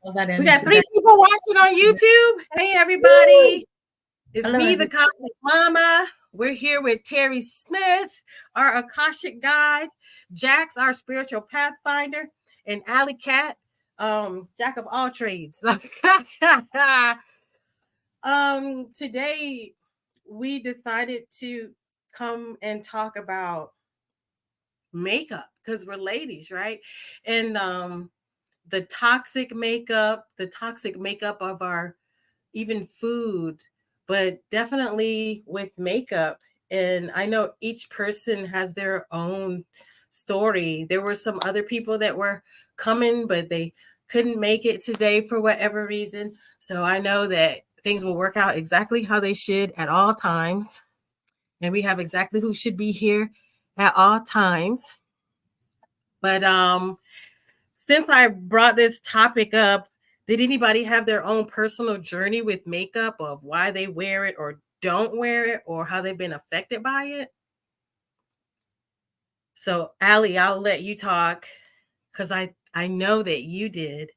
We got 3 people watching on YouTube. Hey, everybody. It's me, the Cosmic Mama. We're here with Terri Smith, our Akashic guide, Jax, our spiritual pathfinder, and Allie Katz, jack of all trades. Today, we decided to come and talk about makeup because we're ladies, right? And the toxic makeup of our even food, but definitely with makeup. And I know each person has their own story. There were some other people that were coming, but they couldn't make it today for whatever reason. So I know that things will work out exactly how they should at all times. And we have exactly who should be here at all times. But since I brought this topic up, did anybody have their own personal journey with makeup of why they wear it or don't wear it or how they've been affected by it? So, Allie, I'll let you talk because I know that you did.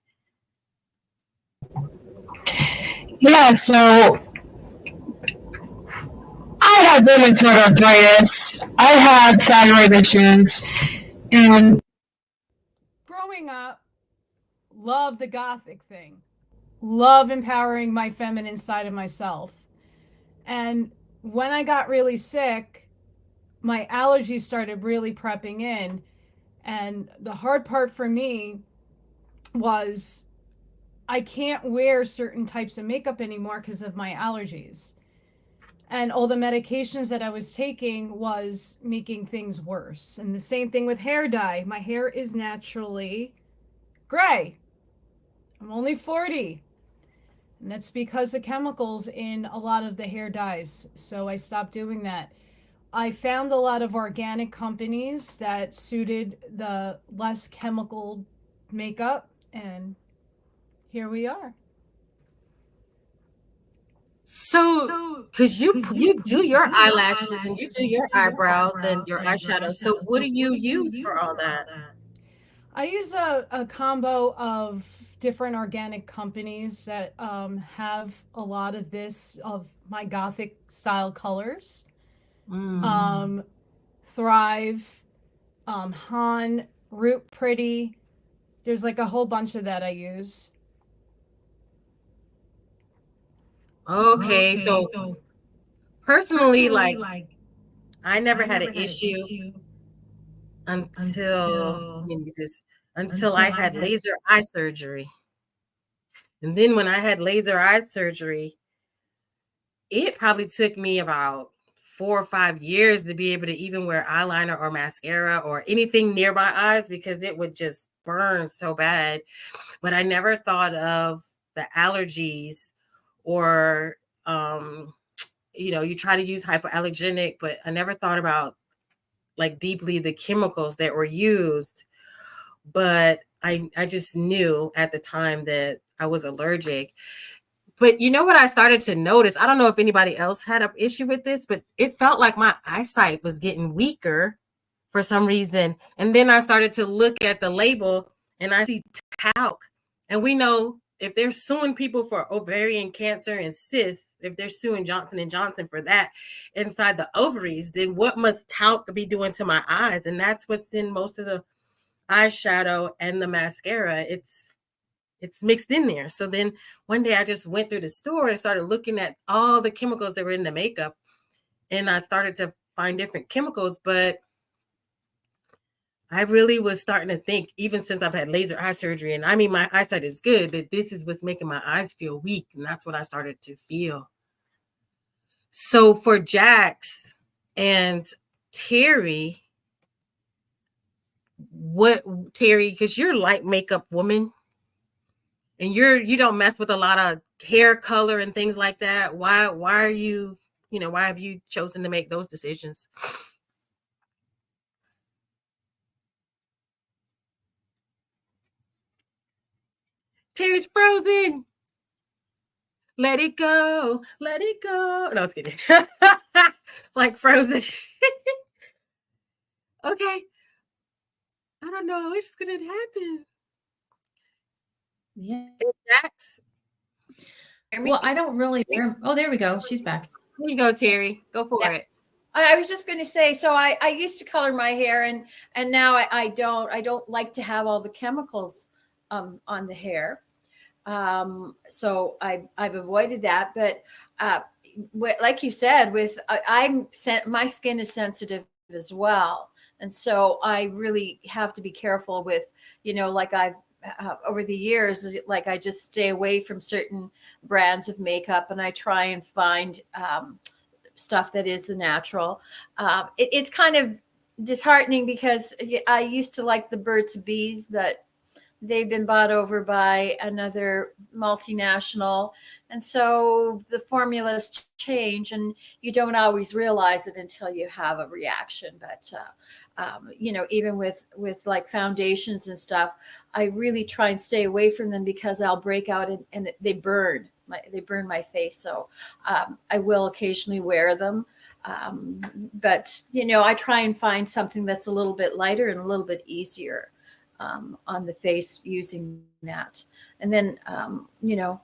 Yeah, so I have rheumatoid arthritis. I had thyroid issues, and growing up, love the gothic thing. Love empowering my feminine side of myself. And when I got really sick, my allergies started really prepping in. And the hard part for me was I can't wear certain types of makeup anymore because of my allergies. And all the medications that I was taking was making things worse. And the same thing with hair dye. My hair is naturally gray. I'm only 40. And that's because of chemicals in a lot of the hair dyes. So I stopped doing that. I found a lot of organic companies that suited the less chemical makeup, and here we are. So, because you do your eyelashes and you do your eyebrows and your eyeshadow. So, what do you use for all that? I use a combo of different organic companies that have a lot of my gothic style colors. Thrive, Han, Root Pretty. There's like a whole bunch of that I use. Okay, so personally, like I never had an issue until I had laser eye surgery. And then when I had laser eye surgery, it probably took me about 4 or 5 years to be able to even wear eyeliner or mascara or anything near my eyes because it would just burn so bad. But I never thought of the allergies or, you try to use hypoallergenic, but I never thought about like deeply the chemicals that were used. But I just knew at the time that I was allergic. But you know what I started to notice? I don't know if anybody else had an issue with this, but it felt like my eyesight was getting weaker for some reason. And then I started to look at the label and I see talc. And we know if they're suing people for ovarian cancer and cysts, if they're suing Johnson & Johnson for that inside the ovaries, then what must talc be doing to my eyes? And that's what's in most of the eyeshadow and the mascara. It's mixed in there. So then one day I just went through the store and started looking at all the chemicals that were in the makeup. And I started to find different chemicals, but I really was starting to think, even since I've had laser eye surgery, and I mean, my eyesight is good, that this is what's making my eyes feel weak. And that's what I started to feel. So for Jax and Terri, because you're a light makeup woman, and you don't mess with a lot of hair color and things like that. Why are you, why have you chosen to make those decisions? Terry's frozen. Let it go. Let it go. No, I was kidding. Like frozen. Okay. I don't know. It's going to happen. Yeah. Jax? Well, I don't really wear. Oh, there we go. She's back. Here you go, Terri. Go for it. I was just going to say, so I used to color my hair, and now I don't like to have all the chemicals on the hair. So I've avoided that. But like you said, my skin is sensitive as well, and so I really have to be careful with, like I've over the years, like I just stay away from certain brands of makeup, and I try and find stuff that is the natural. It's kind of disheartening because I used to like the Burt's Bees, but they've been bought over by another multinational. And so the formulas change, and you don't always realize it until you have a reaction. But, even with like foundations and stuff, I really try and stay away from them because I'll break out and they burn. They burn my face. So I will occasionally wear them. But, I try and find something that's a little bit lighter and a little bit easier on the face using that. And then,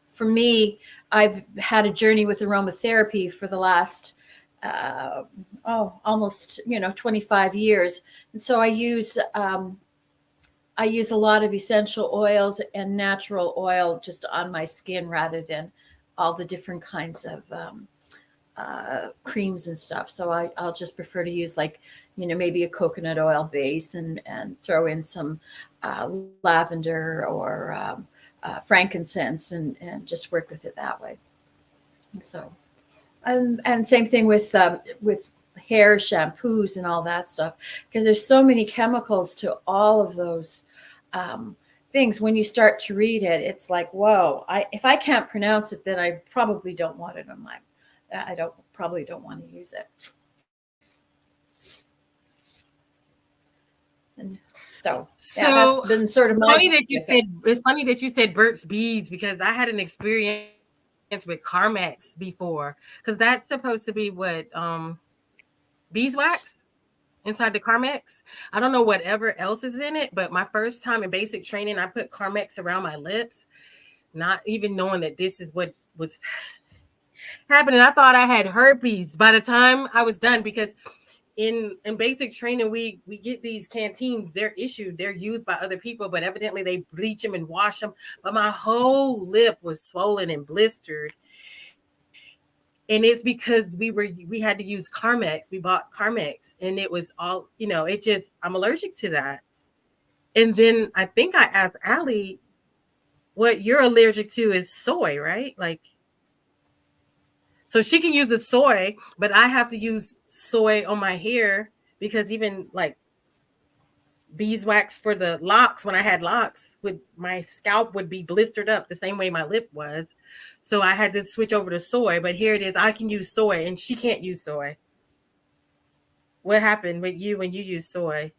for me, I've had a journey with aromatherapy for the last, almost, 25 years. And so I use a lot of essential oils and natural oil just on my skin rather than all the different kinds of creams and stuff. So I'll just prefer to use maybe a coconut oil base and throw in some lavender or frankincense and just work with it that way. So, and same thing with hair shampoos and all that stuff, because there's so many chemicals to all of those things. When you start to read it, it's like, whoa, if I can't pronounce it, then I probably don't want it on my, probably don't want to use it. And so that's been sort of my funny that you said, it's funny that you said Burt's Beads, because I had an experience with Carmex before, because that's supposed to be what beeswax inside the Carmex. I don't know whatever else is in it, but my first time in basic training, I put Carmex around my lips, not even knowing that this is what was happening. I thought I had herpes by the time I was done, because in basic training, we get these canteens, they're used by other people, but evidently they bleach them and wash them. But my whole lip was swollen and blistered. And it's because we had to use Carmex. We bought Carmex, and it was all, I'm allergic to that. And then I think I asked Allie, what you're allergic to is soy, right? So she can use the soy, but I have to use soy on my hair, because even beeswax for the locks, when I had locks, my scalp would be blistered up the same way my lip was. So I had to switch over to soy, but here it is. I can use soy and she can't use soy. What happened with you when you use soy?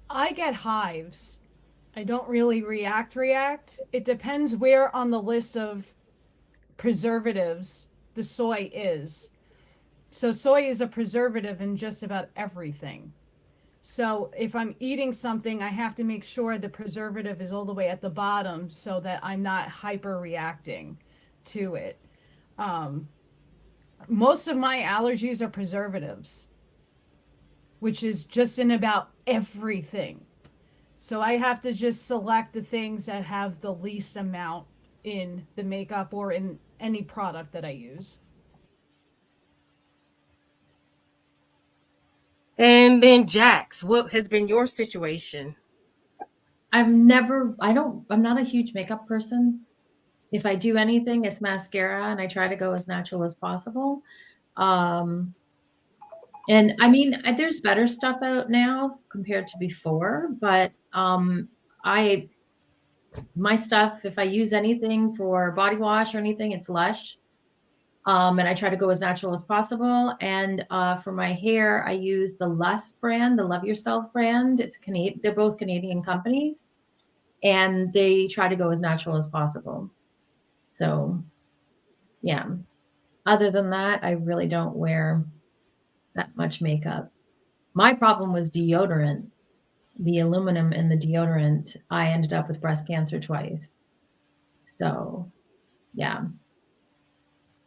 I get hives. I don't really react. It depends where on the list of preservatives the soy is. So soy is a preservative in just about everything. So if I'm eating something, I have to make sure the preservative is all the way at the bottom so that I'm not hyper reacting to it. Most of my allergies are preservatives, which is just in about everything. So I have to just select the things that have the least amount in the makeup or in any product that I use. And then Jax, what has been your situation? I'm not a huge makeup person. If I do anything, it's mascara, and I try to go as natural as possible. And I mean, there's better stuff out now compared to before, but my stuff, if I use anything for body wash or anything, it's Lush. And I try to go as natural as possible. And for my hair, I use the Lush brand, the Love Yourself brand. It's Canadian. They're both Canadian companies, and they try to go as natural as possible. So, yeah. Other than that, I really don't wear that much makeup. My problem was deodorant. the aluminum in the deodorant, I ended up with breast cancer twice. So, yeah.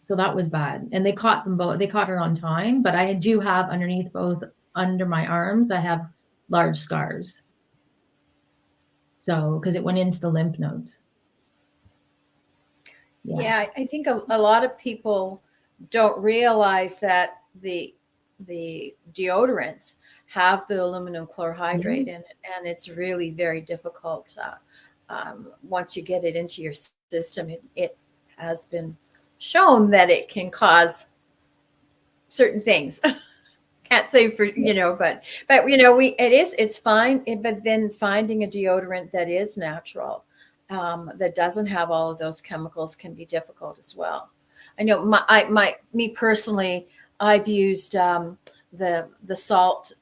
So that was bad. And they caught them both. They caught it on time, but I do have underneath both under my arms, I have large scars. So, because it went into the lymph nodes. Yeah, I think a lot of people don't realize that the deodorants have the aluminum chlorhydrate in it, and it's really very difficult. Once you get it into your system, it has been shown that it can cause certain things. Can't say for but it's fine. But then finding a deodorant that is natural, that doesn't have all of those chemicals, can be difficult as well. I know me personally, I've used the salt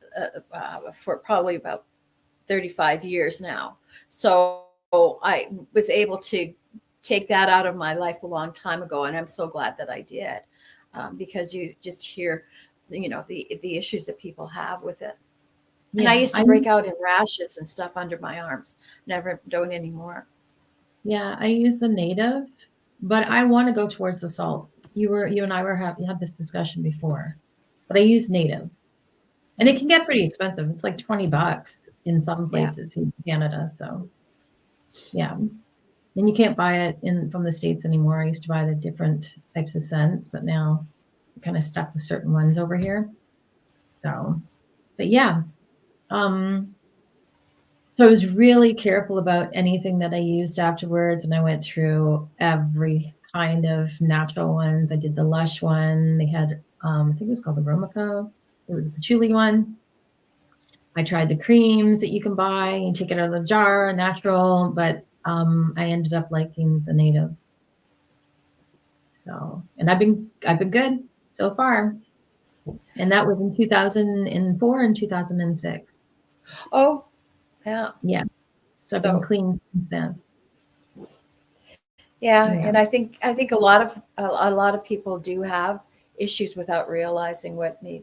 for probably about 35 years now. So I was able to take that out of my life a long time ago, and I'm so glad that I did, because you just hear, the issues that people have with it. And I used to break out in rashes and stuff under my arms. Don't anymore. Yeah, I use the native, but I want to go towards the salt. You and I had this discussion before, but I use native, and it can get pretty expensive. It's like $20 in some places in Canada. So, yeah, and you can't buy it from the States anymore. I used to buy the different types of scents, but now I'm kind of stuck with certain ones over here. So, but yeah, so I was really careful about anything that I used afterwards, and I went through every kind of natural ones. I did the Lush one. They had, I think it was called the Romico. It was a patchouli one. I tried the creams that you can buy. You take it out of the jar, natural, but I ended up liking the native. So, and I've been good so far. And that was in 2004 and 2006. Oh, yeah. Yeah. So I've been clean since then. Yeah, and I think a lot of people do have issues without realizing what may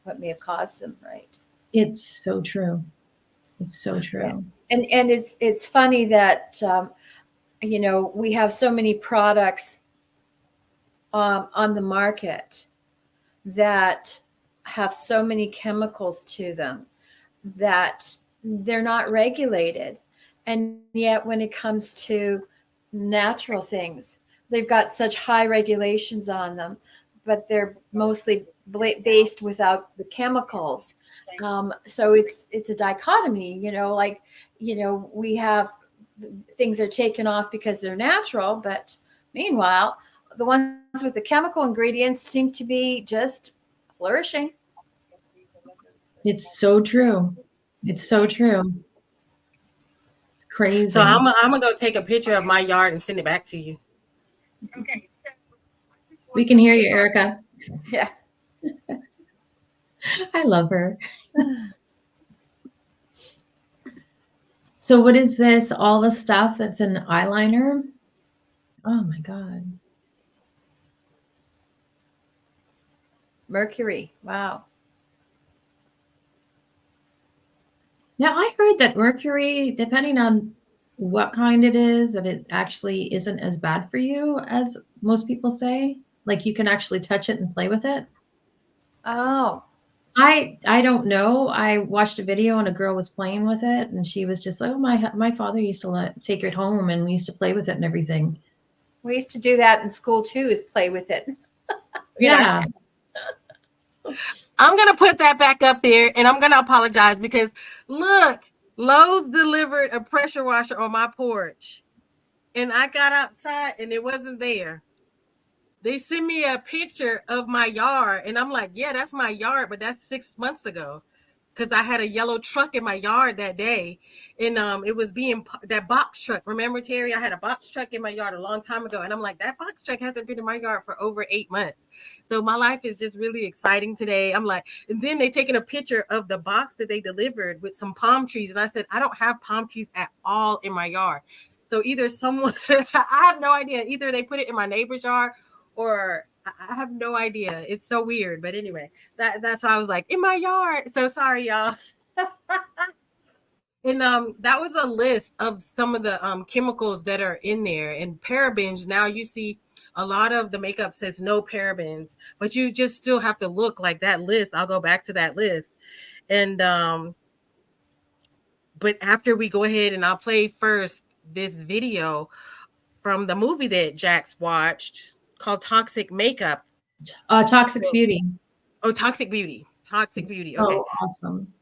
have caused them, right? It's so true. It's so true. Yeah. And it's funny that we have so many products on the market that have so many chemicals to them that they're not regulated. And yet when it comes to natural things, they've got such high regulations on them, but they're mostly based without the chemicals. So it's a dichotomy, we have things are taken off because they're natural, but meanwhile, the ones with the chemical ingredients seem to be just flourishing. It's so true. It's so true. It's crazy. So I'm gonna go take a picture of my yard and send it back to you. Okay. We can hear you, Erica. Yeah. I love her. So what is this? All the stuff that's in eyeliner? Oh my God. Mercury. Wow. Now I heard that mercury, depending on what kind it is, that it actually isn't as bad for you as most people say. Like you can actually touch it and play with it. Oh. I don't know. I watched a video and a girl was playing with it, and she was just like, "Oh, my father used to take it home, and we used to play with it and everything." We used to do that in school too, is play with it. Yeah. I'm going to put that back up there, and I'm going to apologize because look, Lowe's delivered a pressure washer on my porch, and I got outside and it wasn't there. They sent me a picture of my yard, and I'm like, yeah, that's my yard, but that's 6 months ago because I had a yellow truck in my yard that day, and it was that box truck. Remember, Terry? I had a box truck in my yard a long time ago, and I'm like, that box truck hasn't been in my yard for over 8 months. So my life is just really exciting today. I'm like, and then they taken a picture of the box that they delivered with some palm trees, and I said, I don't have palm trees at all in my yard. So either someone, I have no idea. Either they put it in my neighbor's yard, or I have no idea. It's so weird. But anyway, that's why I was like, in my yard. So sorry, y'all. And that was a list of some of the chemicals that are in there. And parabens, now you see a lot of the makeup says no parabens, but you just still have to look like that list. I'll go back to that list. And but after we go ahead, and I'll play first this video from the movie that Jax watched called Toxic Makeup. Toxic Beauty. Oh, Toxic Beauty. Toxic Beauty. Okay. Oh, awesome.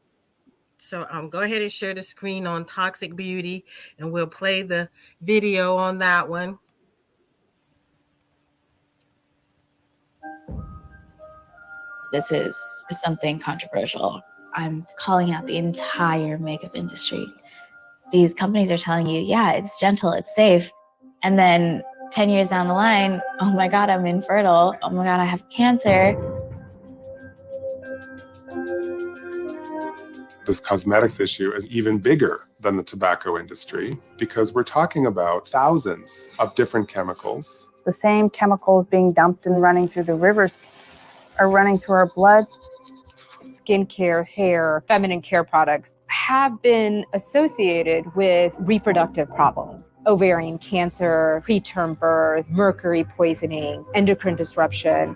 So go ahead and share the screen on Toxic Beauty, and we'll play the video on that one. This is something controversial. I'm calling out the entire makeup industry. These companies are telling you, yeah, it's gentle, it's safe. And then 10 years down the line, oh my God, I'm infertile. Oh my God, I have cancer. This cosmetics issue is even bigger than the tobacco industry because we're talking about thousands of different chemicals. The same chemicals being dumped and running through the rivers are running through our blood. Skincare, hair, feminine care products have been associated with reproductive problems, ovarian cancer, preterm birth, mercury poisoning, endocrine disruption.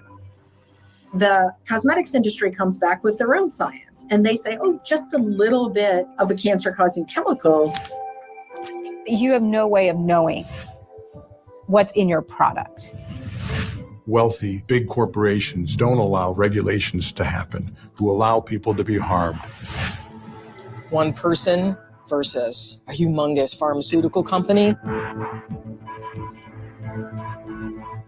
The cosmetics industry comes back with their own science, and they say, oh, just a little bit of a cancer-causing chemical. You have no way of knowing what's in your product. Wealthy, big corporations don't allow regulations to happen, who allow people to be harmed. One person versus a humongous pharmaceutical company.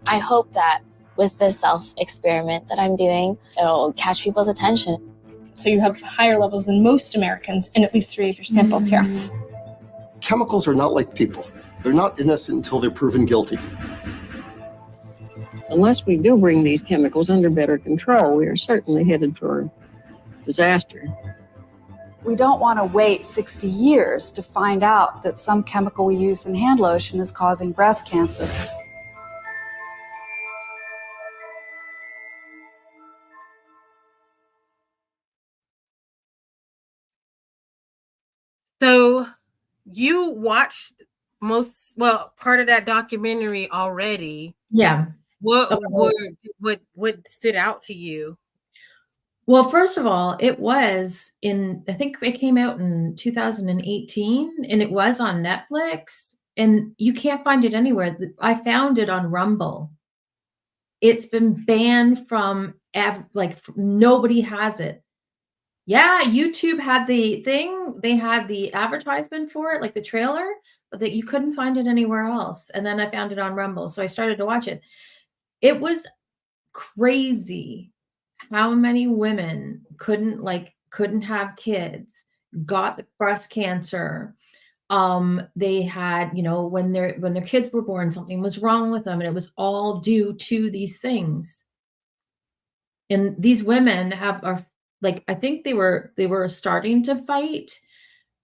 I hope that with this self-experiment that I'm doing, it'll catch people's attention. So you have higher levels than most Americans in at least 3 of your samples here. Chemicals are not like people. They're not innocent until they're proven guilty. Unless we do bring these chemicals under better control, we are certainly headed for disaster. We don't want to wait 60 years to find out that some chemical we use in hand lotion is causing breast cancer. So you watched part of that documentary already. Yeah. What stood out to you? Well, first of all, it was I think it came out in 2018, and it was on Netflix, and you can't find it anywhere. I found it on Rumble. It's been banned from nobody has it. Yeah, YouTube had the thing. They had the advertisement for it, like the trailer, but that you couldn't find it anywhere else. And then I found it on Rumble, so I started to watch it. It was crazy how many women couldn't have kids, got the breast cancer. They had, when their kids were born, something was wrong with them, and it was all due to these things. And these women are I think they were starting to fight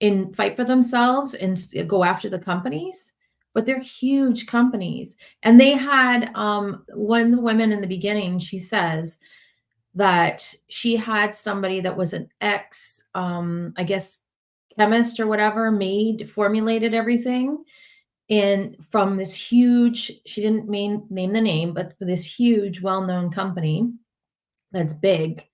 for themselves and go after the companies, but they're huge companies. And they had one of the women in the beginning, she says that she had somebody that was an ex, I guess, chemist or whatever, formulated everything. And from this huge, she didn't name the name, but for this huge, well-known company that's big.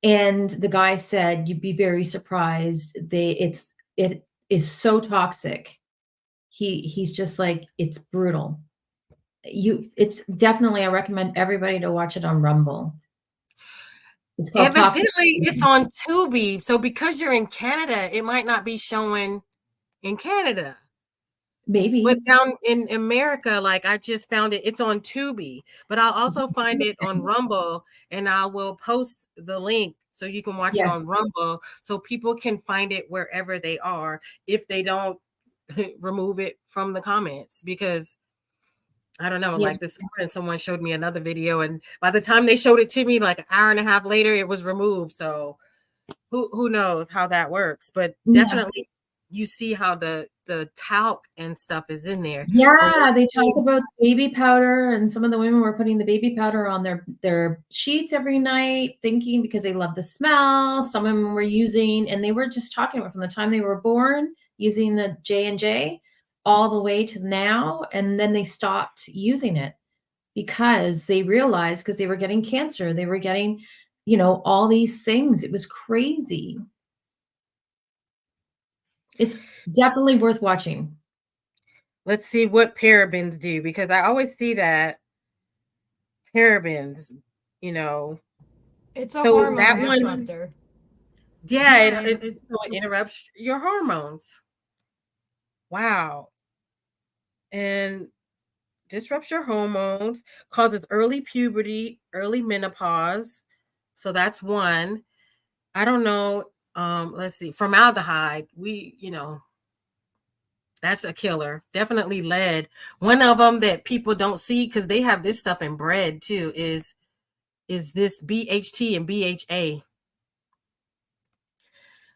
And the guy said, you'd be very surprised. It is so toxic. He's just like, it's brutal. It's definitely, I recommend everybody to watch it on Rumble. It's called Evidently, it's on Tubi. So because you're in Canada, it might not be showing in Canada. Maybe. But down in America, I just found it's on Tubi. But I'll also find it on Rumble, and I will post the link so you can watch it on Rumble, so people can find it wherever they are if they don't remove it from the comments. Because I don't know, this morning someone showed me another video, and by the time they showed it to me, an hour and a half later, it was removed. So who knows how that works? But definitely you see how the talc and stuff is in there. Yeah, they talk about baby powder, and some of the women were putting the baby powder on their sheets every night, thinking because they love the smell. Some of them were using, and they were just talking about from the time they were born using the J&J all the way to now. And then they stopped using it because they realized, because they were getting cancer, they were getting, you know, all these things. It was crazy. It's definitely worth watching. Let's see what parabens do, because I always see that parabens, you know. It's a so hormone that one, disruptor. yeah, it interrupts your hormones. Wow. And disrupts your hormones, causes early puberty, early menopause. So that's one. I don't know. Let's see. Formaldehyde, that's a killer. Definitely lead. One of them that people don't see, because they have this stuff in bread too, is this BHT and BHA.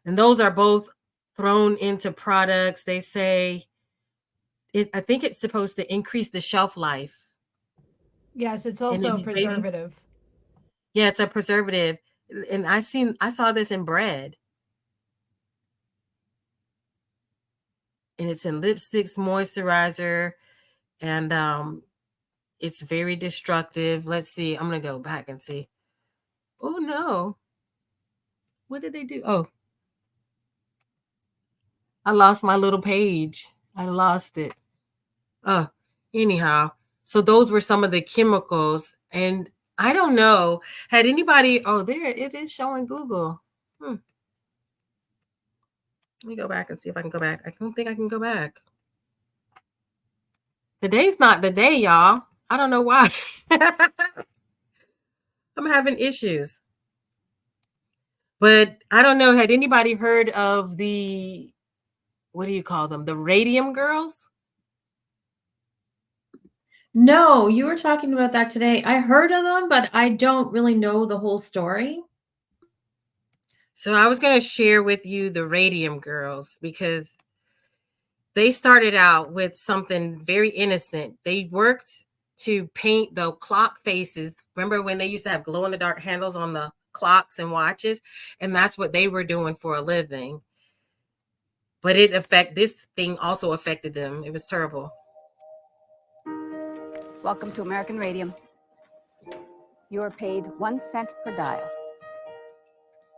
And those are both thrown into products. They say I think it's supposed to increase the shelf life. Yes, it's also a preservative. Yeah, it's a preservative. And I saw this in bread. And it's in lipsticks, moisturizer, and it's very destructive. Let's see. I'm going to go back and see. Oh, no. What did they do? Oh. I lost my little page. I lost it. Anyhow. So those were some of the chemicals. And I don't know. Had anybody... Oh, there it is showing Google. Let me go back and see if I can go back. I don't think I can go back. Today's not the day, y'all. I don't know why. I'm having issues. But I don't know. Had anybody heard of the, what do you call them? The radium girls? No, you were talking about that today. I heard of them, but I don't really know the whole story. So I was going to share with you the radium girls, because they started out with something very innocent. They worked to paint the clock faces. Remember when they used to have glow in the dark handles on the clocks and watches? And that's what they were doing for a living. But this thing also affected them. It was terrible. Welcome to American Radium. You are paid 1 cent per dial.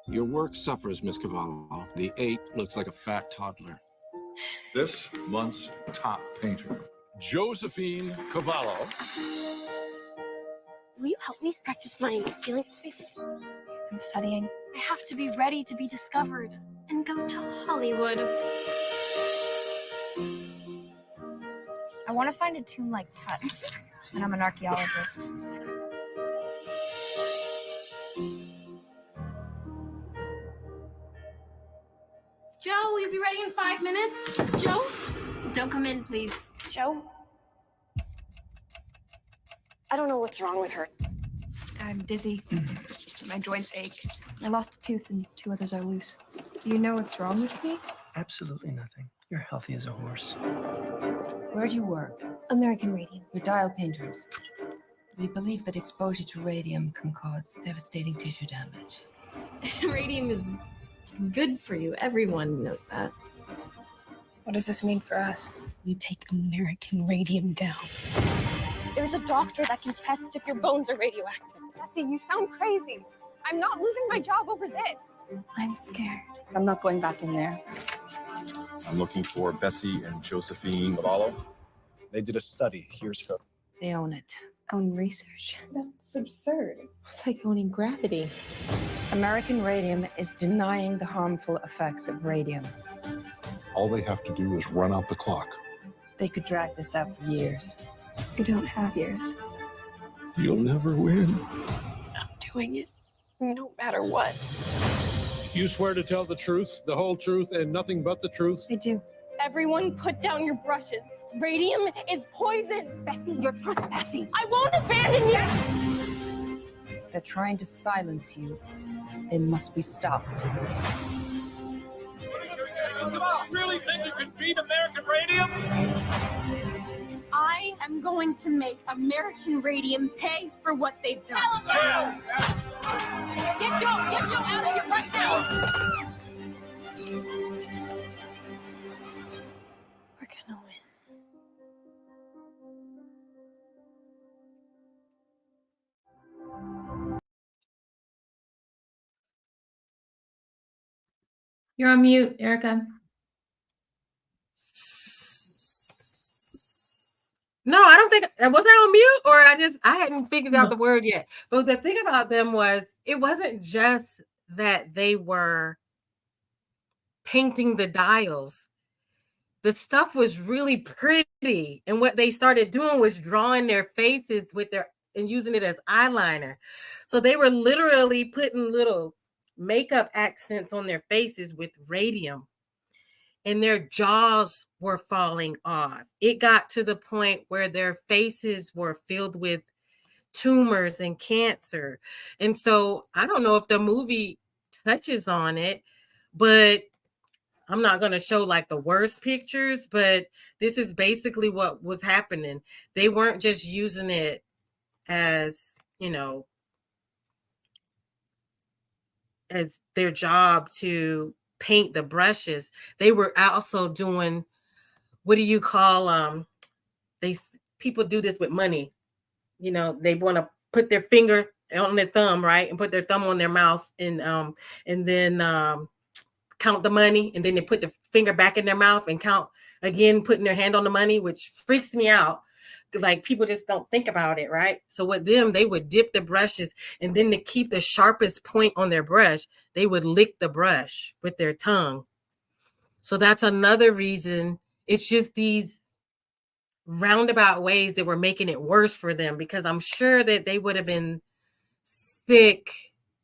Your work suffers, Miss Cavallo. The 8 looks like a fat toddler. This month's top painter, Josephine Cavallo. Will you help me practice my feeling spaces? I'm studying. I have to be ready to be discovered and go to Hollywood. I want to find a tomb like Tut's, and I'm an archaeologist. Joe, will you be ready in 5 minutes? Joe? Don't come in, please. Joe? I don't know what's wrong with her. I'm dizzy. My joints ache. I lost a tooth and 2 others are loose. Do you know what's wrong with me? Absolutely nothing. You're healthy as a horse. Where do you work? American Radium. We're dial painters. We believe that exposure to radium can cause devastating tissue damage. Radium is good for you. Everyone knows that. What does this mean for us? You take American Radium down. There's a doctor that can test if your bones are radioactive. Bessie, you sound crazy. I'm not losing my job over this. I'm scared. I'm not going back in there. I'm looking for Bessie and Josephine Cavallo. They did a study. Here's her. They own it. Own research. That's absurd. It's like owning gravity. American Radium is denying the harmful effects of radium. All they have to do is run out the clock. They could drag this out for years. You don't have years. You'll never win. I'm doing it. No matter what. You swear to tell the truth, the whole truth, and nothing but the truth? I do. Everyone put down your brushes. Radium is poison. Bessie, you're trespassing. I won't abandon you. They're trying to silence you. They must be stopped. Really think you can beat American Radium? I am going to make American Radium pay for what they've done. Get Joe out of here right now. You're on mute, Erica. No, I don't think, was I on mute, or I hadn't figured out the word yet. But the thing about them was, it wasn't just that they were painting the dials. The stuff was really pretty. And what they started doing was drawing their faces with their, and using it as eyeliner. So they were literally putting little makeup accents on their faces with radium. And their jaws were falling off. It got to the point where their faces were filled with tumors and cancer. And so I don't know if the movie touches on it, but I'm not going to show like the worst pictures, but this is basically what was happening. They weren't just using it as, you know, as their job to paint the brushes. They were also doing, what do you call, people do this with money. You know, they want to put their finger on their thumb, right? And put their thumb on their mouth and then count the money. And then they put the finger back in their mouth and count again, putting their hand on the money, which freaks me out. Like, people just don't think about it, right? So with them, they would dip the brushes, and then to keep the sharpest point on their brush, they would lick the brush with their tongue. So that's another reason. It's just these roundabout ways that were making it worse for them, because I'm sure that they would have been sick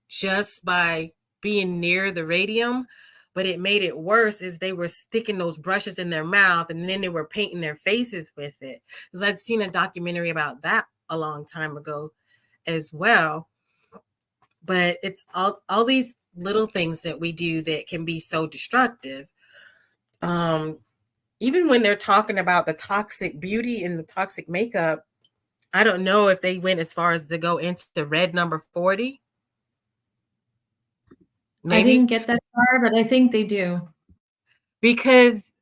just by being near the radium, but it made it worse as they were sticking those brushes in their mouth, and then they were painting their faces with it. Because I'd seen a documentary about that a long time ago as well. But it's all these little things that we do that can be so destructive. Even when they're talking about the toxic beauty and the toxic makeup, I don't know if they went as far as to go into the red number 40. Maybe. I didn't get that far, but I think they do. Because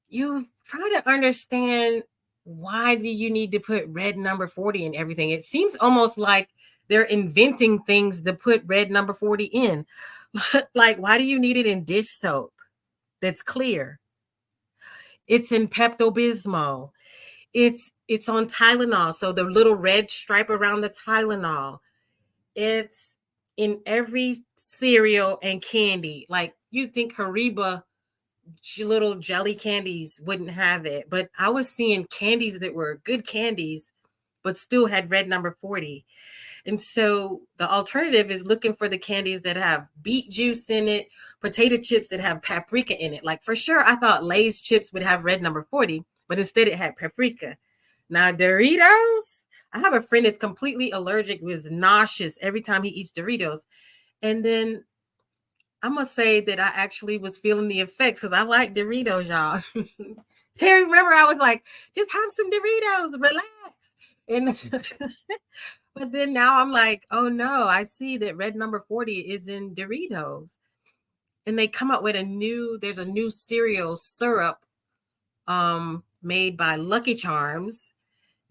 you try to understand, why do you need to put red number 40 in everything? It seems almost like they're inventing things to put red number 40 in. Like, why do you need it in dish soap that's clear? It's in Pepto-Bismol. It's on Tylenol. So the little red stripe around the Tylenol. It's in every cereal and candy. Like, you think Hariba little jelly candies wouldn't have it, but I was seeing candies that were good candies, but still had red number 40. And so the alternative is looking for the candies that have beet juice in it, potato chips that have paprika in it. Like, for sure, I thought Lay's chips would have red number 40, but instead it had paprika. Now, Doritos, I have a friend that's completely allergic, was nauseous every time he eats Doritos. And then I must say that I actually was feeling the effects, because I like Doritos, y'all. Terry, remember, I was like, just have some Doritos, relax. And but then now I'm like, oh no, I see that red number 40 is in Doritos. And they come up with there's a new cereal syrup made by Lucky Charms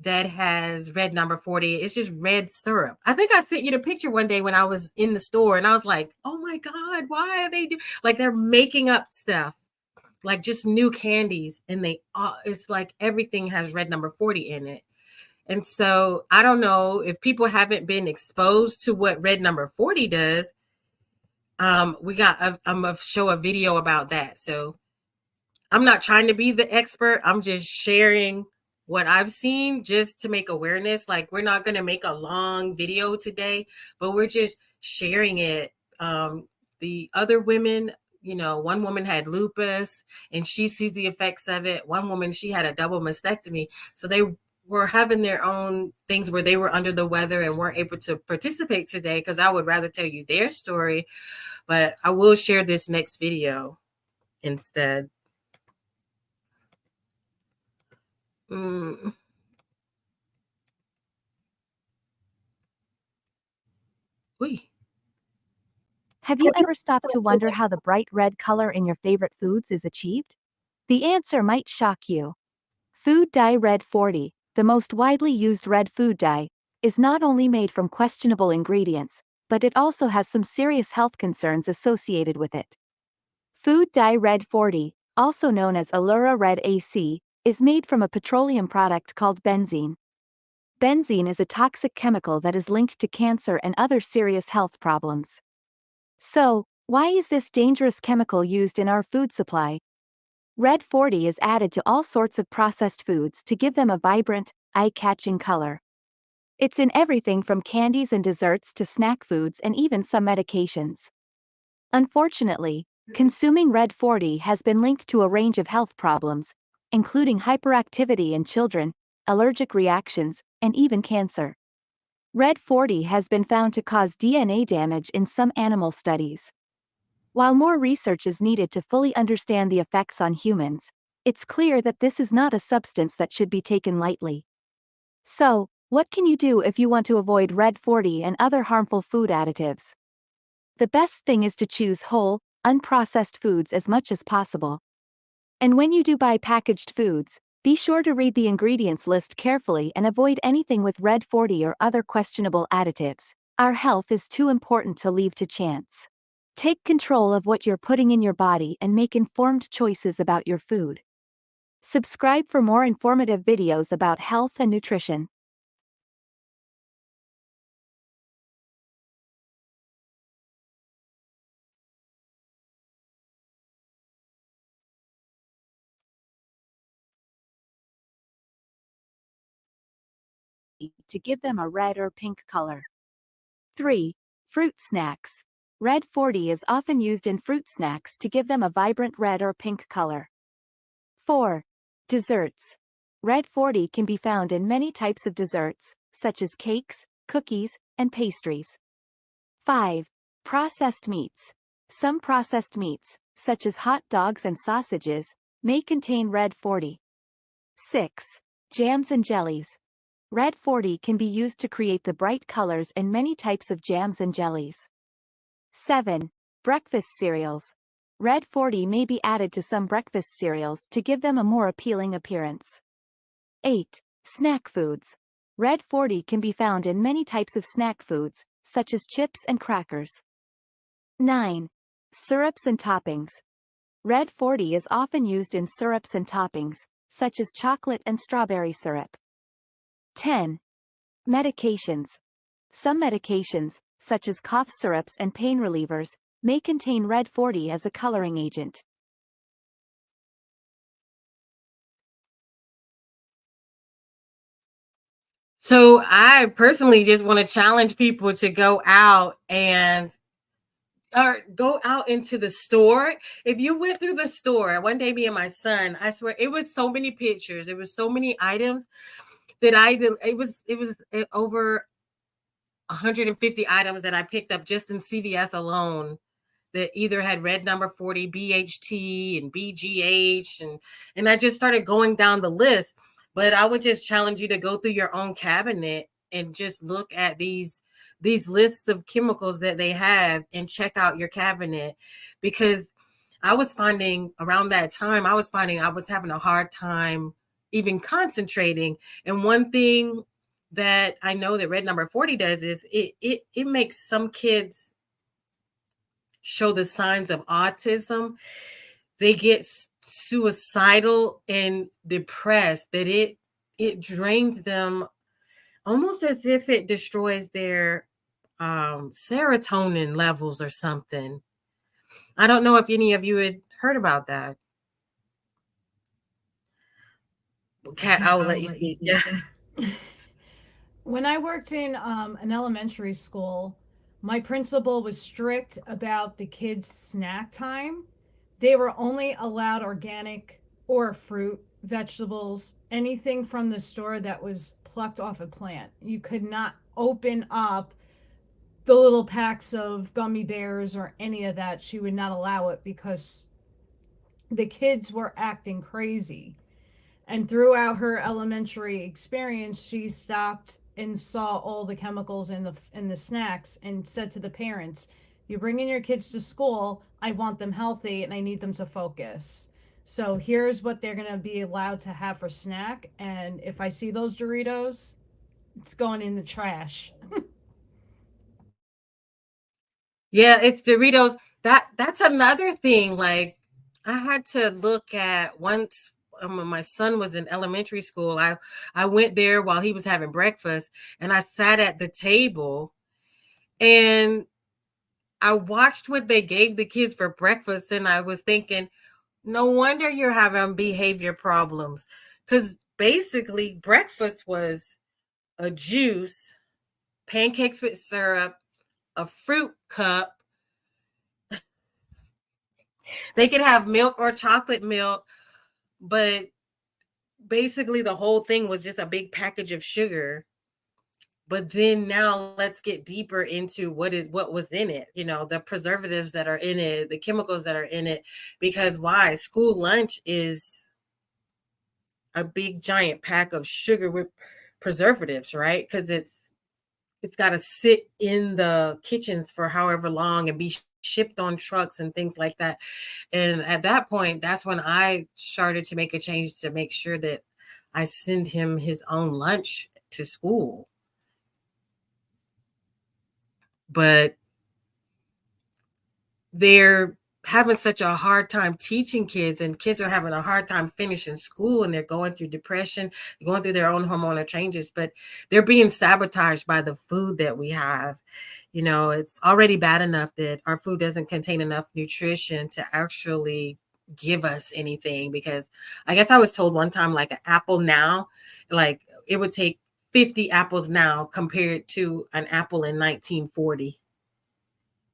that has red number 40. It's just red syrup. I think I sent you the picture one day when I was in the store, and I was like, oh my God, why are they like, they're making up stuff, like just new candies. And it's like everything has red number 40 in it. And so I don't know if people haven't been exposed to what red number 40 does. I'm gonna show a video about that. So I'm not trying to be the expert. I'm just sharing what I've seen just to make awareness. Like, we're not going to make a long video today, but we're just sharing it. The other women, one woman had lupus and she sees the effects of it. One woman, she had a double mastectomy. So they were having their own things where they were under the weather and weren't able to participate today, because I would rather tell you their story. But I will share this next video instead. Have you ever stopped to wonder how the bright red color in your favorite foods is achieved? The answer might shock you. Food dye Red 40, the most widely used red food dye, is not only made from questionable ingredients, but it also has some serious health concerns associated with it. Food dye Red 40, also known as Allura Red AC, is made from a petroleum product called benzene. Benzene is a toxic chemical that is linked to cancer and other serious health problems. So, why is this dangerous chemical used in our food supply? Red 40 is added to all sorts of processed foods to give them a vibrant, eye-catching color. It's in everything from candies and desserts to snack foods and even some medications. Unfortunately, consuming Red 40 has been linked to a range of health problems, including hyperactivity in children, allergic reactions, and even cancer. Red 40 has been found to cause DNA damage in some animal studies. While more research is needed to fully understand the effects on humans, it's clear that this is not a substance that should be taken lightly. So, what can you do if you want to avoid Red 40 and other harmful food additives? The best thing is to choose whole, unprocessed foods as much as possible. And when you do buy packaged foods, be sure to read the ingredients list carefully and avoid anything with Red 40 or other questionable additives. Our health is too important to leave to chance. Take control of what you're putting in your body and make informed choices about your food. Subscribe for more informative videos about health and nutrition. To give them a red or pink color. 3. Fruit snacks. Red 40 is often used in fruit snacks to give them a vibrant red or pink color. 4. Desserts. Red 40 can be found in many types of desserts, such as cakes, cookies, and pastries. 5. Processed meats. Some processed meats, such as hot dogs and sausages, may contain Red 40. 6. Jams and jellies. Red 40 can be used to create the bright colors in many types of jams and jellies. 7. Breakfast cereals. Red 40 may be added to some breakfast cereals to give them a more appealing appearance. 8. Snack foods. Red 40 can be found in many types of snack foods, such as chips and crackers. 9. Syrups and toppings. Red 40 is often used in syrups and toppings, such as chocolate and strawberry syrup. 10. Medications. Some medications, such as cough syrups and pain relievers, may contain Red 40 as a coloring agent. So I personally just want to challenge people to go out or go out into the store. If you went through the store one day, me and my son, I swear it was so many pictures, it was so many items that I did. It was over 150 items that I picked up just in CVS alone that either had red number 40, BHT, and BGH, and I just started going down the list. But I would just challenge you to go through your own cabinet and just look at these lists of chemicals that they have and check out your cabinet, because I was finding around that time, I was having a hard time even concentrating. And one thing that I know that red number 40 does is it makes some kids show the signs of autism. They get suicidal and depressed, that it drains them almost as if it destroys their serotonin levels or something. I don't know if any of you had heard about that. Kat, I'll let you speak. Yeah. When I worked in an elementary school, my principal was strict about the kids' snack time. They were only allowed organic or fruit, vegetables, anything from the store that was plucked off a plant. You could not open up the little packs of gummy bears or any of that. She would not allow it because the kids were acting crazy. And throughout her elementary experience, she stopped and saw all the chemicals in the snacks and said to the parents, "You bring in your kids to school, I want them healthy and I need them to focus. So here's what they're going to be allowed to have for snack, and if I see those Doritos, it's going in the trash." Yeah, it's Doritos. that's another thing. Like, I had to look at once when my son was in elementary school. I went there while he was having breakfast, and I sat at the table, and I watched what they gave the kids for breakfast, and I was thinking, no wonder you're having behavior problems, because basically breakfast was a juice, pancakes with syrup, a fruit cup. They could have milk or chocolate milk, but basically the whole thing was just a big package of sugar. But then now let's get deeper into what was in it, the preservatives that are in it, the chemicals that are in it. Because why? School lunch is a big giant pack of sugar with preservatives, right? Because it's got to sit in the kitchens for however long and be shipped on trucks and things like that. And at that point, that's when I started to make a change to make sure that I send him his own lunch to school. But they're having such a hard time teaching kids, and kids are having a hard time finishing school, and they're going through depression, going through their own hormonal changes, but they're being sabotaged by the food that we have. It's already bad enough that our food doesn't contain enough nutrition to actually give us anything, because I guess I was told one time, like, an apple now, like, it would take 50 apples now compared to an apple in 1940.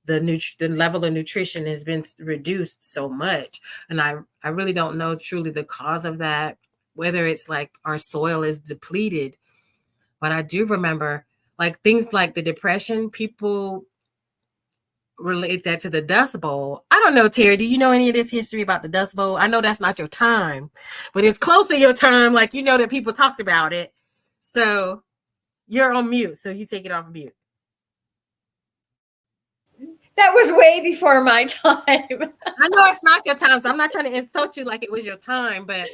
The level of nutrition has been reduced so much. And I really don't know truly the cause of that, whether it's like our soil is depleted. But I do remember, like, things like the depression, people relate that to the Dust Bowl. I don't know, Terri, do you know any of this history about the Dust Bowl? I know that's not your time, but it's close to your time. Like, that people talked about it. So you're on mute, so you take it off mute. That was way before my time. I know it's not your time, so I'm not trying to insult you like it was your time, but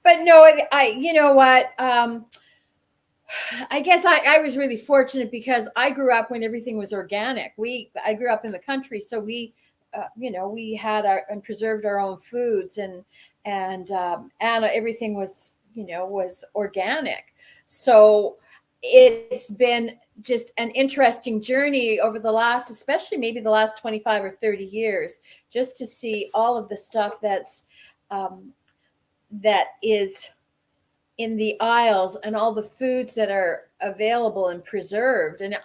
no, you know what? I guess I was really fortunate because I grew up when everything was organic. I grew up in the country, so we had and preserved our own foods, and everything was organic. So it's been just an interesting journey over the last, especially maybe the last 25 or 30 years, just to see all of the stuff that is in the aisles and all the foods that are available and preserved. And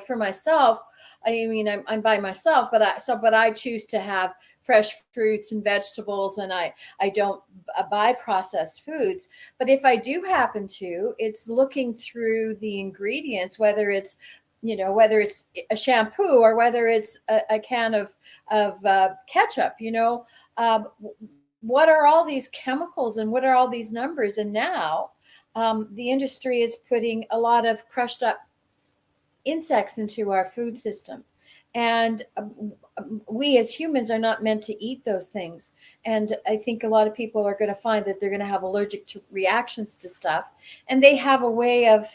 for myself, I'm by myself, but I choose to have fresh fruits and vegetables, and I don't buy processed foods. But if I do happen to, it's looking through the ingredients, whether it's a shampoo or whether it's a can of ketchup. What are all these chemicals and what are all these numbers? And now the industry is putting a lot of crushed up insects into our food system. And we as humans are not meant to eat those things. And I think a lot of people are going to find that they're going to have allergic reactions to stuff. And they have a way of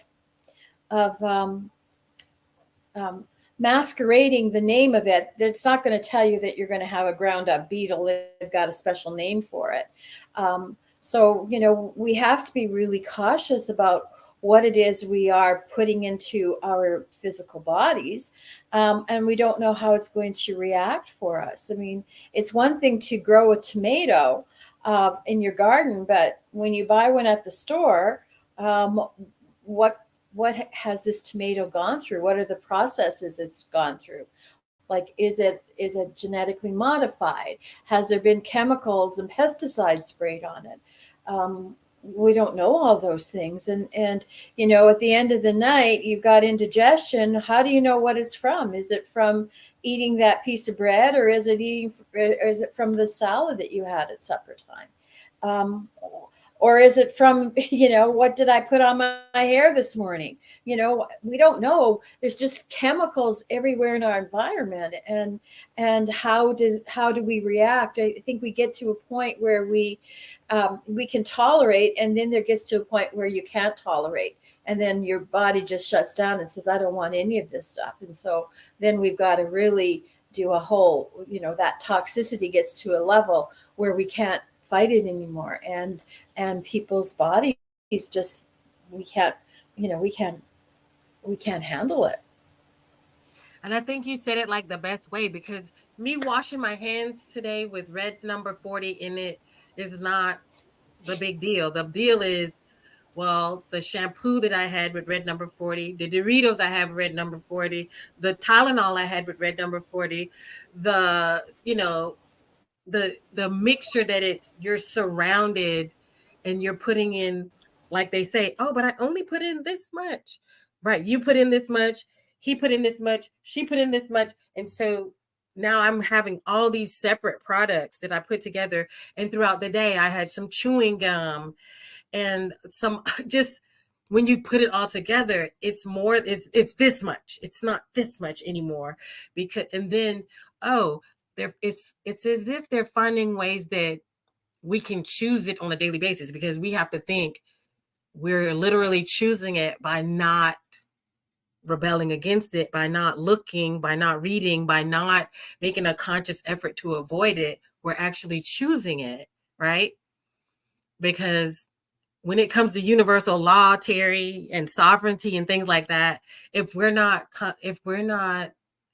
masquerading the name of it. It's not going to tell you that you're going to have a ground up beetle. They've got a special name for it. So we have to be really cautious about what it is we are putting into our physical bodies. And we don't know how it's going to react for us. I mean, it's one thing to grow a tomato in your garden, but when you buy one at the store, what has this tomato gone through? What are the processes it's gone through? Like, is it genetically modified? Has there been chemicals and pesticides sprayed on it? We don't know all those things. And at the end of the night, you've got indigestion. How do you know what it's from? Is it from eating that piece of bread, or is it from the salad that you had at supper time? Or is it from, what did I put on my hair this morning? We don't know. There's just chemicals everywhere in our environment. And how do we react? I think we get to a point where we can tolerate, and then there gets to a point where you can't tolerate. And then your body just shuts down and says, I don't want any of this stuff. And so then we've got to really do a whole, that toxicity gets to a level where we can't fight it anymore. And people's bodies just, we can't handle it. And I think you said it like the best way, because me washing my hands today with red number 40 in it is not the big deal. The deal is, well, the shampoo that I had with red number 40, the Doritos I have red number 40, the Tylenol I had with red number 40, the, the mixture that you're surrounded and you're putting in, like they say, oh, but I only put in this much. Right. You put in this much, he put in this much, she put in this much. And so now I'm having all these separate products that I put together. And throughout the day, I had some chewing gum and some, just when you put it all together, it's more, it's this much. It's not this much anymore. Because, and then, it's as if they're finding ways that we can choose it on a daily basis, because we have to think we're literally choosing it by not rebelling against it, by not looking, by not reading, by not making a conscious effort to avoid it. We're actually choosing it, right? Because when it comes to universal law, Terri, and sovereignty and things like that, if we're not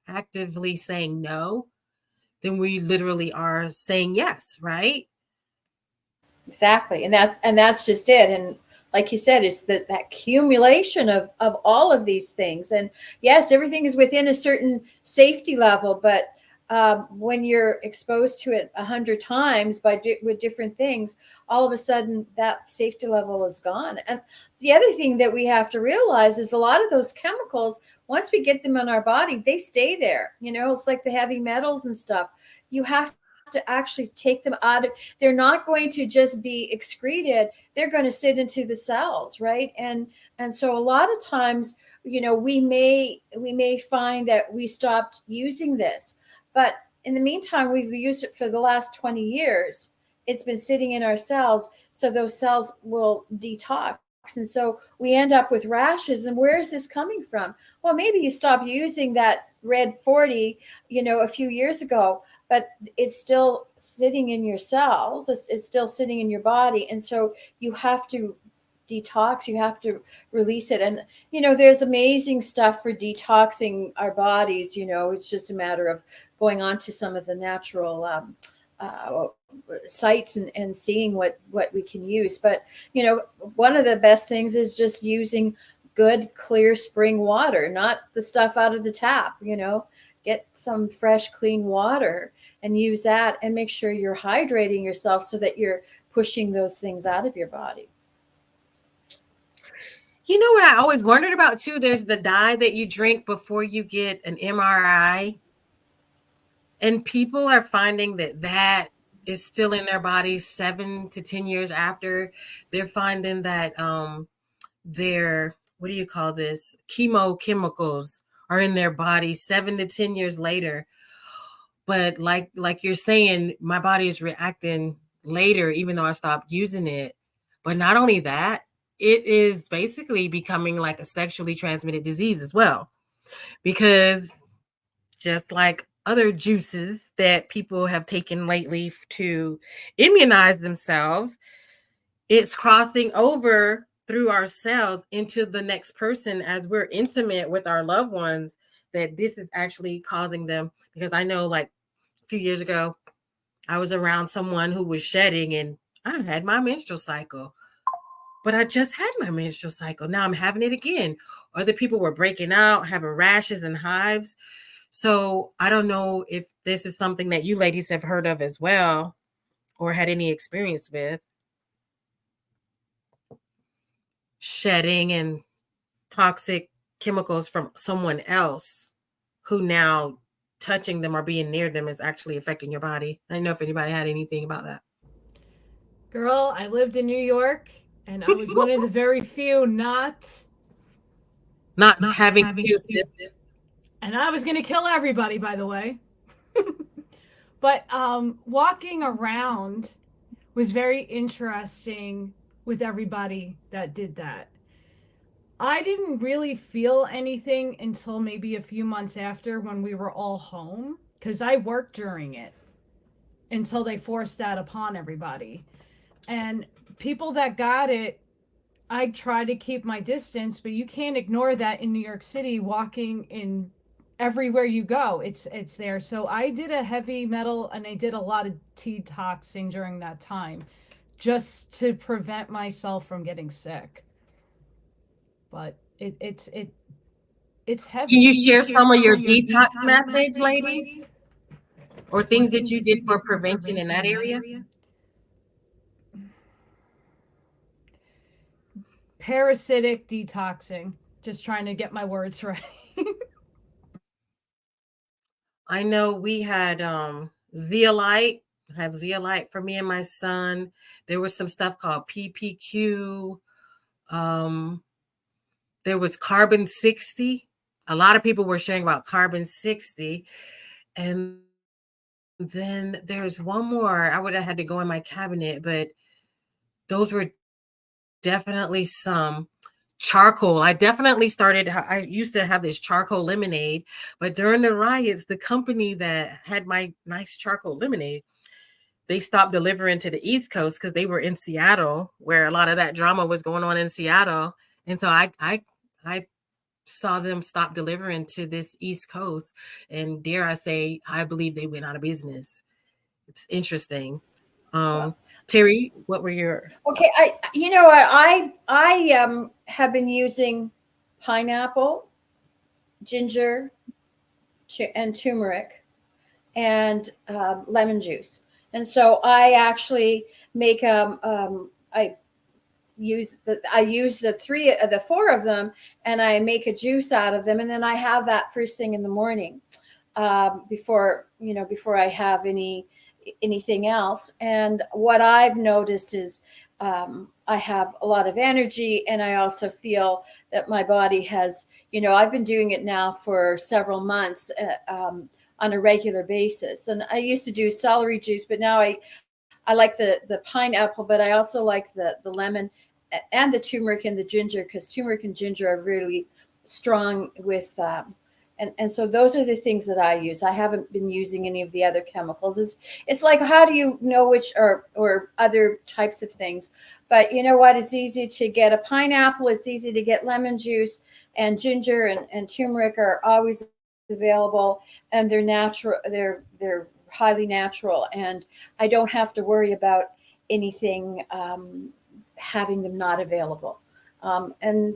actively saying no, then we literally are saying yes, right? Exactly. And that's just it. And like you said, it's that accumulation of all of these things. And yes, everything is within a certain safety level, but when you're exposed to it 100 times with different things, all of a sudden that safety level is gone. And the other thing that we have to realize is a lot of those chemicals, once we get them in our body, they stay there. It's like the heavy metals and stuff. You have to actually take them out of, they're not going to just be excreted, they're going to sit into the cells, right? And so a lot of times, we may find that we stopped using this, but in the meantime, we've used it for the last 20 years. It's been sitting in our cells, so those cells will detox. And so we end up with rashes. And where is this coming from? Well, maybe you stopped using that red 40, a few years ago, but it's still sitting in your cells. It's still sitting in your body. And so you have to detox, you have to release it. And, there's amazing stuff for detoxing our bodies. It's just a matter of going on to some of the natural sites and seeing what we can use. But, one of the best things is just using good, clear spring water, not the stuff out of the tap. Get some fresh, clean water and use that, and make sure you're hydrating yourself so that you're pushing those things out of your body. You know what I always wondered about too? There's the dye that you drink before you get an MRI. And people are finding that is still in their bodies 7 to 10 years after. They're finding that their, what do you call this? Chemochemicals are in their body 7 to 10 years later. But like you're saying, my body is reacting later, even though I stopped using it. But not only that, it is basically becoming like a sexually transmitted disease as well. Because just like other juices that people have taken lately to immunize themselves, it's crossing over through our cells into the next person as we're intimate with our loved ones, that this is actually causing them. Because I know, like, a few years ago, I was around someone who was shedding and I had my menstrual cycle, but I just had my menstrual cycle. Now I'm having it again. Other people were breaking out, having rashes and hives. So I don't know if this is something that you ladies have heard of as well or had any experience with. Shedding and toxic chemicals from someone else who now touching them or being near them is actually affecting your body. I don't know if anybody had anything about that. Girl, I lived in New York and I was one of the very few not having juices. And I was going to kill everybody, by the way. But walking around was very interesting with everybody that did that. I didn't really feel anything until maybe a few months after, when we were all home. because I worked during it until they forced that upon everybody. And people that got it, I try to keep my distance, but you can't ignore that in New York City, walking in everywhere you go. It's there. So I did a heavy metal and I did a lot of detoxing during that time just to prevent myself from getting sick. But it's heavy. Can you share some of your detox methods, ladies? Or things that you did for prevention in that area? Parasitic detoxing. Just trying to get my words right. I know we had zeolite. I had zeolite for me and my son. There was some stuff called PPQ. There was carbon 60. A lot of people were sharing about carbon 60. And then there's one more. I would have had to go in my cabinet, but those were definitely some charcoal. I used to have this charcoal lemonade, but during the riots, the company that had my nice charcoal lemonade, they stopped delivering to the East Coast because they were in Seattle, where a lot of that drama was going on in Seattle. And so I saw them stop delivering to this East Coast. And dare I say, I believe they went out of business. It's interesting. Terri, what were your... Okay, I have been using pineapple, ginger, and turmeric, and lemon juice. And so I actually make I use the four of them, and I make a juice out of them, and then I have that first thing in the morning, before I have anything else. And what I've noticed is I have a lot of energy, and I also feel that my body has, I've been doing it now for several months on a regular basis. And I used to do celery juice, but now I like the pineapple, but I also like the lemon and the turmeric and the ginger, because turmeric and ginger are really strong with and so those are the things that I use. I haven't been using any of the other chemicals. It's like, how do you know which or other types of things? But you know what? It's easy to get a pineapple. It's easy to get lemon juice, and ginger and turmeric are always available, and they're natural. They're highly natural, and I don't have to worry about anything having them not available. And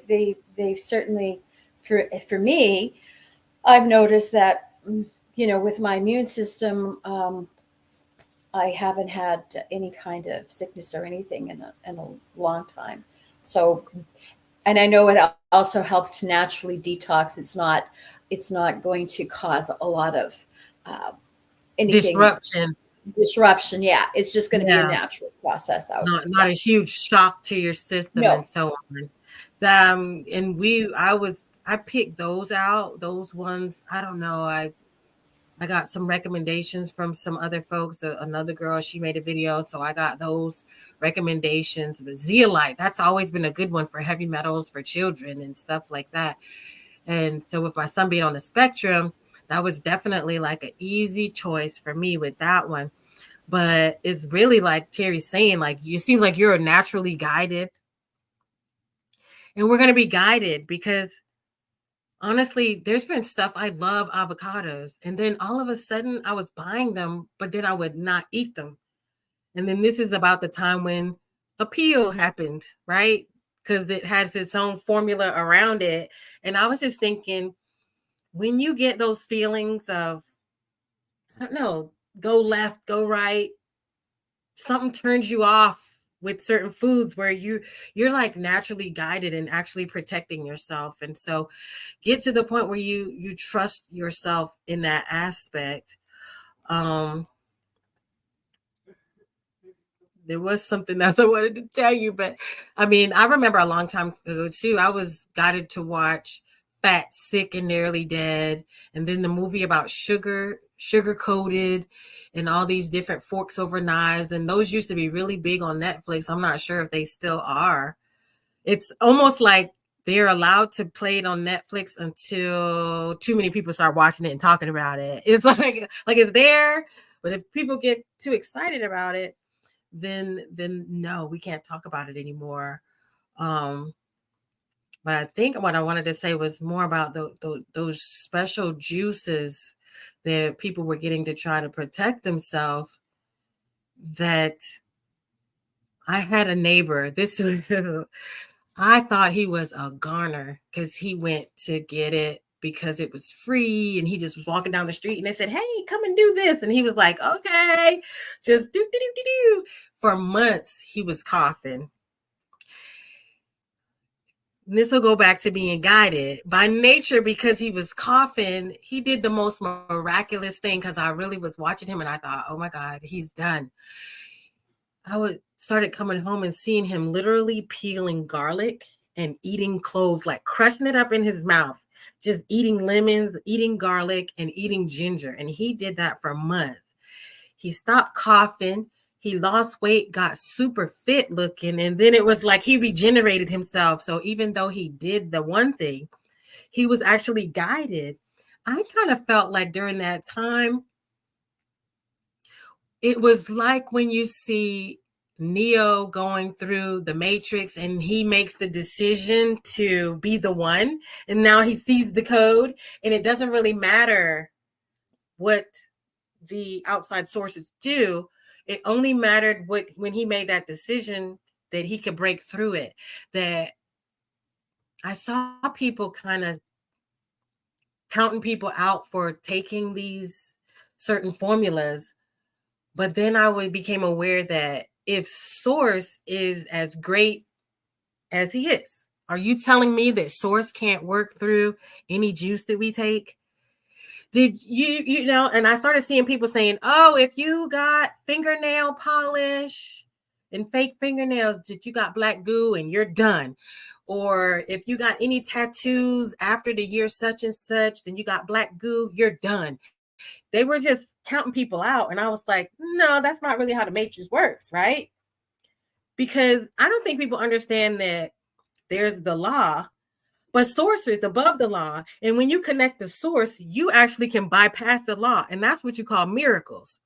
they've certainly, for me, I've noticed that, with my immune system, I haven't had any kind of sickness or anything in a long time. So, and I know it also helps to naturally detox. It's not going to cause a lot of anything. Disruption. Yeah. It's just going to be a natural process out. Not a huge shock to your system and so on. And I picked those out, those ones. I don't know. I got some recommendations from some other folks. Another girl, she made a video, so I got those recommendations. But zeolite, that's always been a good one for heavy metals for children and stuff like that. And so with my son being on the spectrum, that was definitely like an easy choice for me with that one. But it's really like Terri's saying, like, you seem like you're naturally guided. And we're going to be guided because honestly, there's been stuff. I love avocados. And then all of a sudden I was buying them, but then I would not eat them. And then this is about the time when a peel happened, right? Because it has its own formula around it. And I was just thinking, when you get those feelings of, I don't know, go left, go right, something turns you off with certain foods where you're like naturally guided and actually protecting yourself. And so get to the point where you trust yourself in that aspect. There was something else I wanted to tell you, but I mean, I remember a long time ago too, I was guided to watch Fat, Sick, and Nearly Dead. And then the movie about sugar coated and all these different forks over knives. And those used to be really big on Netflix. I'm not sure if they still are. It's almost like they're allowed to play it on Netflix until too many people start watching it and talking about it. It's like it's there, but if people get too excited about it, then no, we can't talk about it anymore. But I think what I wanted to say was more about those special juices that people were getting to try to protect themselves. That I had a neighbor. I thought he was a goner because he went to get it because it was free, and he just was walking down the street and they said, "Hey, come and do this." And he was like, "Okay, just do. For months, he was coughing. And this will go back to being guided by nature because he was coughing. He did the most miraculous thing because I really was watching him and I thought, oh my God, he's done. I started coming home and seeing him literally peeling garlic and eating cloves, like crushing it up in his mouth, just eating lemons, eating garlic, and eating ginger. And he did that for months. He stopped coughing. He lost weight, got super fit looking, and then it was like he regenerated himself. So even though he did the one thing, he was actually guided. I kind of felt like during that time, it was like when you see Neo going through the Matrix and he makes the decision to be the one, and now he sees the code, and it doesn't really matter what the outside sources do. It only mattered when he made that decision that he could break through it. That I saw people kind of counting people out for taking these certain formulas, but then I became aware that if Source is as great as he is, are you telling me that Source can't work through any juice that we take? Did you know, and I started seeing people saying, oh, if you got fingernail polish and fake fingernails, that you got black goo and you're done. Or if you got any tattoos after the year such and such, then you got black goo, you're done. They were just counting people out. And I was like, no, that's not really how the Matrix works, right? Because I don't think people understand that there's the law, but source is above the law. And when you connect the source, you actually can bypass the law. And that's what you call miracles.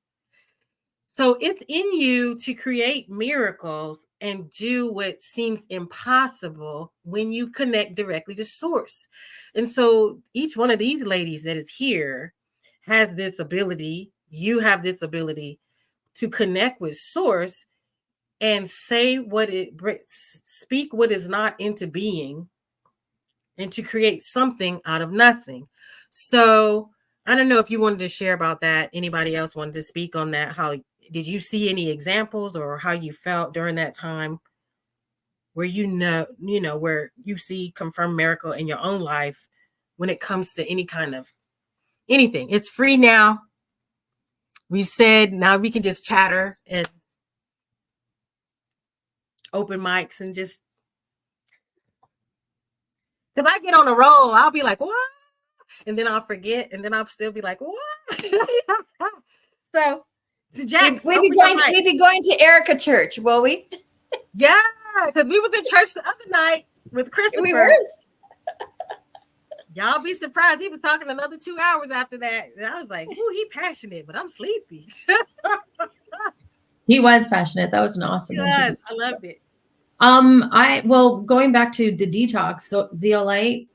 So it's in you to create miracles and do what seems impossible when you connect directly to source. And so each one of these ladies that is here has this ability. You have this ability to connect with source and say speak what is not into being, and to create something out of nothing. So I don't know if you wanted to share about that. Anybody else wanted to speak on that? How did you see any examples or how you felt during that time where you know, where you see confirmed miracle in your own life when it comes to any kind of anything? It's free now. We said now we can just chatter and open mics and just, because I get on a roll, I'll be like, what? And then I'll forget, and then I'll still be like, what? So, Jax, we'd be going to Erica Church, will we? Yeah, because we was in church the other night with Christopher. We were. Y'all be surprised. He was talking another 2 hours after that. And I was like, ooh, he passionate, but I'm sleepy. He was passionate. That was an awesome interview. I loved it. Going back to the detox, so zeolite,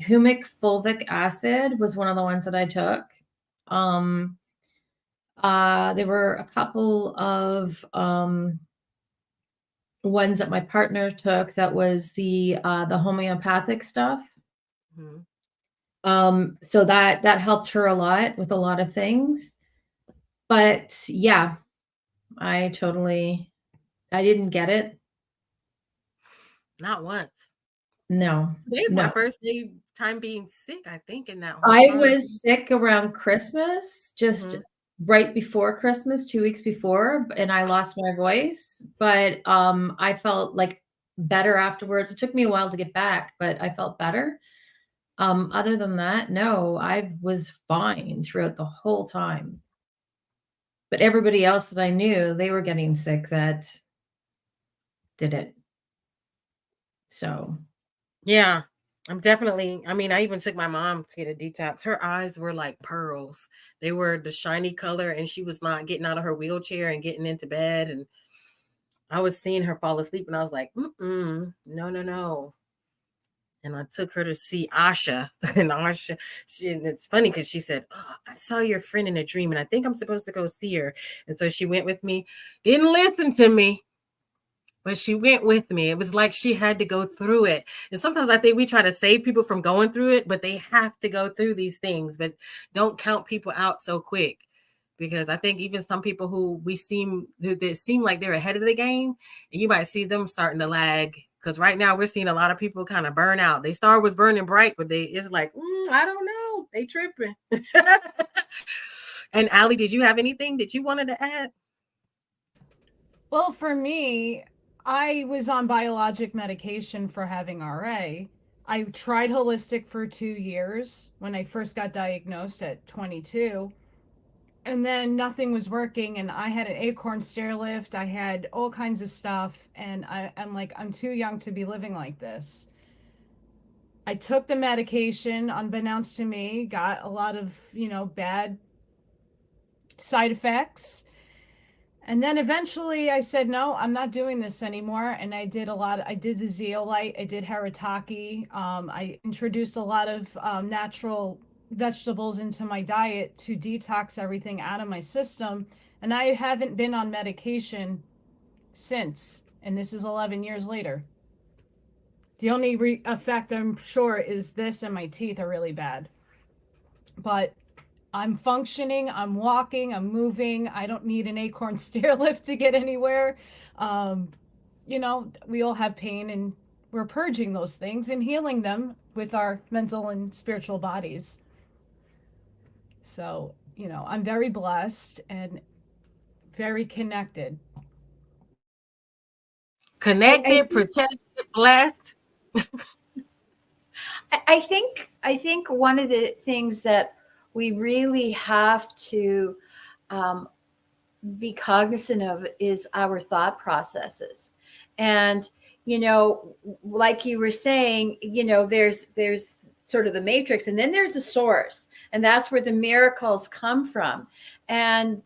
humic fulvic acid was one of the ones that I took. There were a couple of ones that my partner took that was the homeopathic stuff. Mm-hmm. So that helped her a lot with a lot of things. But yeah, I didn't get it. Not once. No. Today's my first time being sick, I think, in that whole I time. was sick around Christmas, just right before Christmas, 2 weeks before, and I lost my voice. But I felt like better afterwards. It took me a while to get back, but I felt better. Other than that, no, I was fine throughout the whole time. But everybody else that I knew, they were getting sick that did it. So Yeah, I'm definitely. I mean, I even took my mom to get a detox. Her eyes were like pearls. They were the shiny color, and she was not getting out of her wheelchair and getting into bed. And I was seeing her fall asleep, and I was like, no, no, no. And I took her to see Asha. And Asha, and it's funny because she said, "Oh, I saw your friend in a dream, and I think I'm supposed to go see her." And so she went with me. Didn't listen to me, but she went with me. It was like she had to go through it. And sometimes I think we try to save people from going through it, but they have to go through these things. But don't count people out so quick, because I think even some people who they seem like they're ahead of the game, and you might see them starting to lag. Because right now we're seeing a lot of people kind of burn out. They start was burning bright, but it's like, I don't know. They tripping. And Allie, did you have anything that you wanted to add? Well, for me, I was on biologic medication for having RA. I tried holistic for 2 years when I first got diagnosed at 22. And then nothing was working, and I had an acorn stair lift. I had all kinds of stuff, and I'm like, I'm too young to be living like this. I took the medication unbeknownst to me, got a lot of, bad side effects. And then eventually I said, no, I'm not doing this anymore. And I did the zeolite, I did haritaki. I introduced a lot of natural vegetables into my diet to detox everything out of my system. And I haven't been on medication since. And this is 11 years later. The only effect I'm sure is this, and my teeth are really bad. But I'm functioning, I'm walking, I'm moving. I don't need an acorn stair lift to get anywhere. We all have pain, and we're purging those things and healing them with our mental and spiritual bodies. So, I'm very blessed and very connected. Connected, protected, blessed. I think one of the things that we really have to be cognizant of is our thought processes. And, like you were saying, there's sort of the matrix, and then there's a source, and that's where the miracles come from. And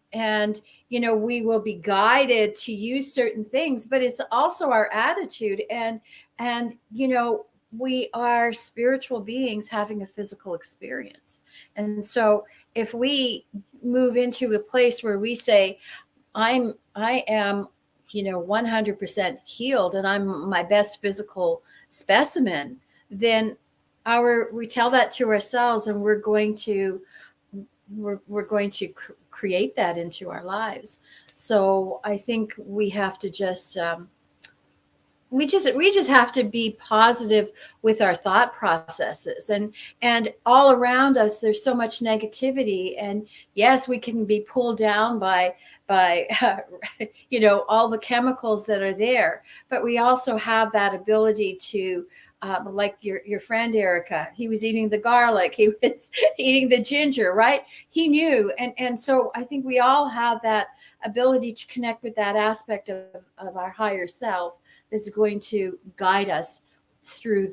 we will be guided to use certain things, but it's also our attitude. And we are spiritual beings having a physical experience. And so if we move into a place where we say, I am 100% healed, and I'm my best physical specimen, then we tell that to ourselves, and we're going to create that into our lives. So I think we have to just we just have to be positive with our thought processes. And all around us there's so much negativity, and yes, we can be pulled down by all the chemicals that are there, but we also have that ability to like your friend Erica, he was eating the garlic, he was eating the ginger, right? He knew. And so I think we all have that ability to connect with that aspect of our higher self that's going to guide us through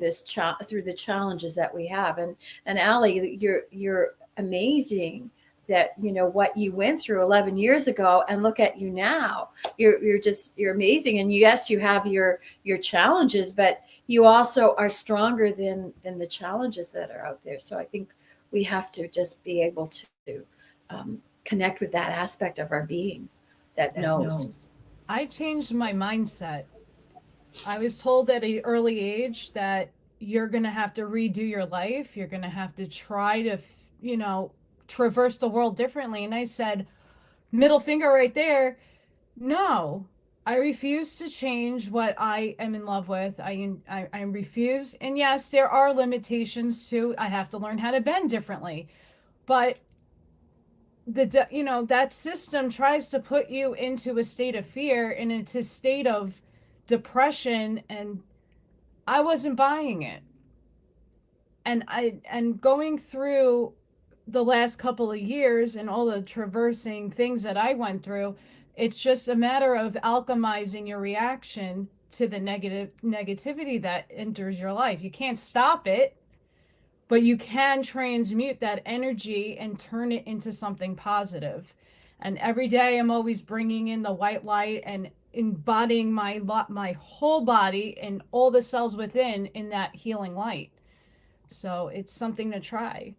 through the challenges that we have. And Allie, you're amazing that what you went through 11 years ago, and look at you now. You're amazing. And yes, you have your challenges, but you also are stronger than the challenges that are out there. So I think we have to just be able to connect with that aspect of our being that knows. I changed my mindset. I was told at an early age that you're going to have to redo your life. You're going to have to try to, traverse the world differently. And I said, middle finger right there. No, I refuse to change what I am in love with. I refuse. And yes, there are limitations too. I have to learn how to bend differently. But that system tries to put you into a state of fear and into a state of depression, and I wasn't buying it. And going through the last couple of years and all the traversing things that I went through, it's just a matter of alchemizing your reaction to the negativity that enters your life. You can't stop it, but you can transmute that energy and turn it into something positive. And every day I'm always bringing in the white light and embodying my whole body and all the cells within in that healing light. So it's something to try.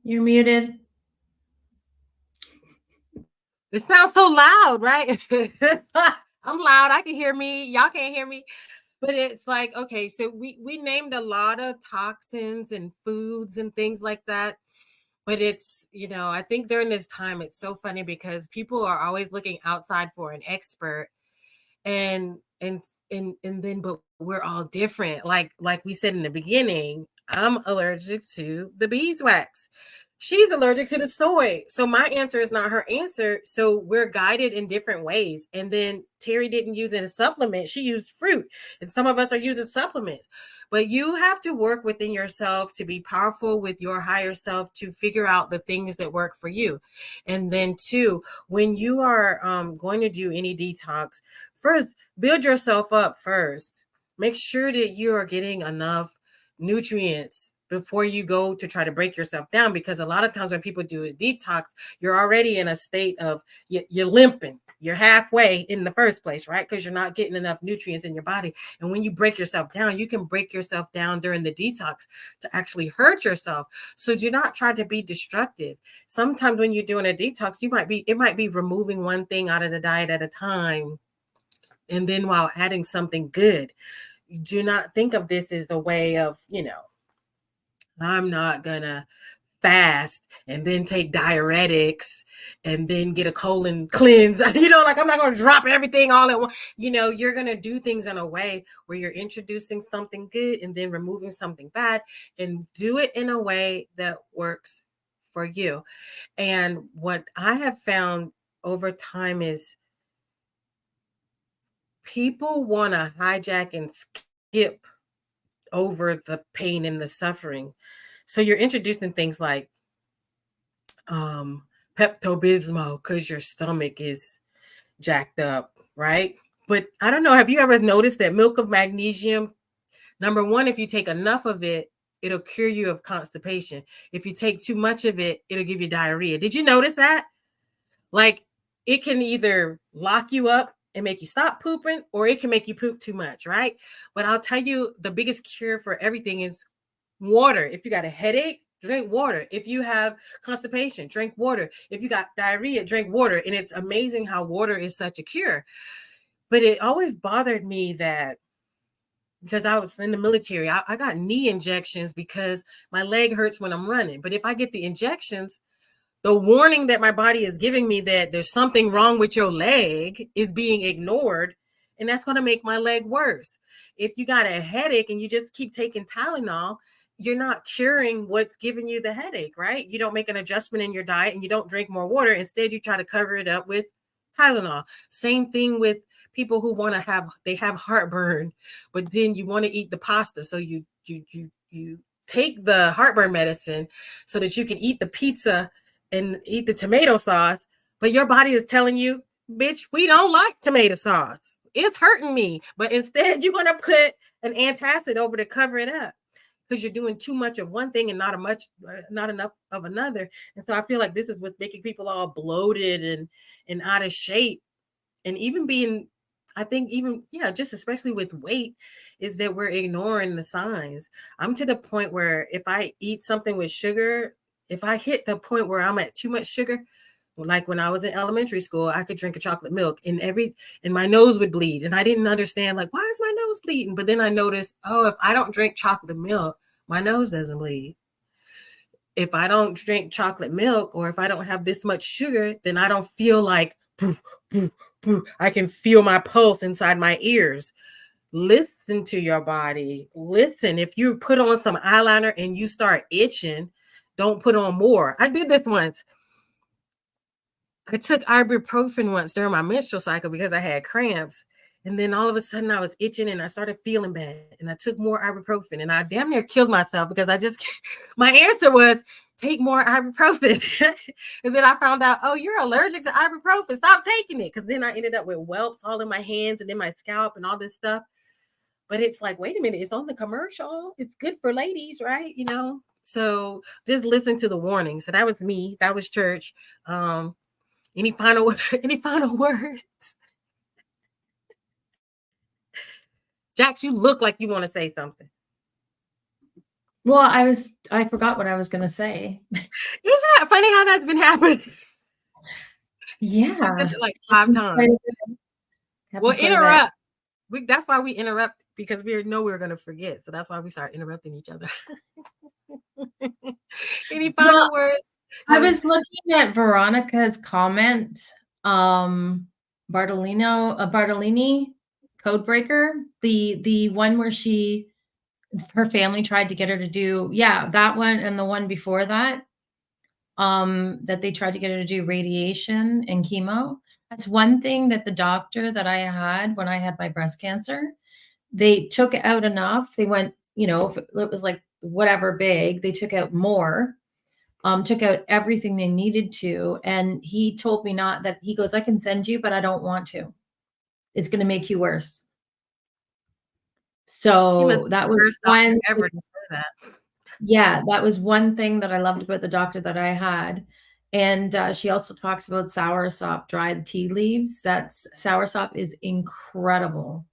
You're muted. It sounds so loud, right? I'm loud. I can hear me. Y'all can't hear me. But it's like, okay, so we named a lot of toxins and foods and things like that. But it's, I think during this time, it's so funny because people are always looking outside for an expert. And then, but we're all different. Like we said in the beginning, I'm allergic to the beeswax. She's allergic to the soy. So my answer is not her answer. So we're guided in different ways. And then Terri didn't use any supplement. She used fruit. And some of us are using supplements. But you have to work within yourself to be powerful with your higher self to figure out the things that work for you. And then two, when you are going to do any detox, first, build yourself up first. Make sure that you are getting enough nutrients before you go to try to break yourself down, because a lot of times when people do a detox, you're already in a state of you're limping. You're halfway in the first place, right? Because you're not getting enough nutrients in your body. And when you break yourself down, you can break yourself down during the detox to actually hurt yourself. So do not try to be destructive. Sometimes when you're doing a detox, it might be removing one thing out of the diet at a time, and then while adding something good. Do not think of this as the way of, I'm not gonna fast and then take diuretics and then get a colon cleanse. Like I'm not gonna drop everything all at once. You're gonna do things in a way where you're introducing something good and then removing something bad, and do it in a way that works for you. And what I have found over time is people want to hijack and skip over the pain and the suffering. So you're introducing things like Pepto-Bismol because your stomach is jacked up, right? But I don't know, have you ever noticed that milk of magnesium, number one, if you take enough of it, it'll cure you of constipation. If you take too much of it, it'll give you diarrhea. Did you notice that? Like, it can either lock you up and make you stop pooping, or it can make you poop too much, right? But I'll tell you, the biggest cure for everything is water. If you got a headache, drink water. If you have constipation, drink water. If you got diarrhea, drink water. And it's amazing how water is such a cure. But it always bothered me that, because I was in the military, I got knee injections because my leg hurts when I'm running. But if I get the injections, the warning that my body is giving me that there's something wrong with your leg is being ignored, and that's going to make my leg worse. If you got a headache and you just keep taking Tylenol, you're not curing what's giving you the headache, right? You don't make an adjustment in your diet and you don't drink more water. Instead, you try to cover it up with Tylenol. Same thing with people who they have heartburn, but then you want to eat the pasta. So you take the heartburn medicine so that you can eat the pizza and eat the tomato sauce, but your body is telling you, bitch, we don't like tomato sauce. It's hurting me. But instead, you're going to put an antacid over to cover it up because you're doing too much of one thing and not enough of another. And so I feel like this is what's making people all bloated and out of shape. And even being, I think just especially with weight, is that we're ignoring the signs. I'm to the point where if I eat something with sugar, if I hit the point where I'm at too much sugar, like when I was in elementary school, I could drink a chocolate milk and my nose would bleed. And I didn't understand, like, why is my nose bleeding? But then I noticed, if I don't drink chocolate milk, my nose doesn't bleed. If I don't drink chocolate milk, or if I don't have this much sugar, then I don't feel like, poof, poof, poof. I can feel my pulse inside my ears. Listen to your body. Listen, if you put on some eyeliner and you start itching, don't put on more. I did this once. I took ibuprofen once during my menstrual cycle because I had cramps. And then all of a sudden I was itching and I started feeling bad. And I took more ibuprofen and I damn near killed myself because my answer was, take more ibuprofen. And then I found out, oh, you're allergic to ibuprofen. Stop taking it. Because then I ended up with whelps all in my hands and in my scalp and all this stuff. But it's like, wait a minute, it's on the commercial. It's good for ladies, right? You know? So just listen to the warnings. So that was me. That was church. Any final words? Jax, you look like you want to say something. Well, I forgot what I was going to say. Isn't that funny how that's been happening? Yeah. Like 5 times. We'll interrupt. That's why we interrupt, because we know we're going to forget. So that's why we start interrupting each other. Any final words? I was looking at Veronica's comment. Bartolini, Codebreaker, the one where her family tried to get her to do, that one, and the one before that, that they tried to get her to do radiation and chemo. That's one thing that the doctor that I had when I had my breast cancer, they took out enough. They went, if it was like whatever big, they took out more, took out everything they needed to. And he told me he goes, I can send you, but I don't want to. It's going to make you worse. So that was one ever to say that. Yeah, that was one thing that I loved about the doctor that I had. And she also talks about soursop, dried tea leaves. Soursop is incredible.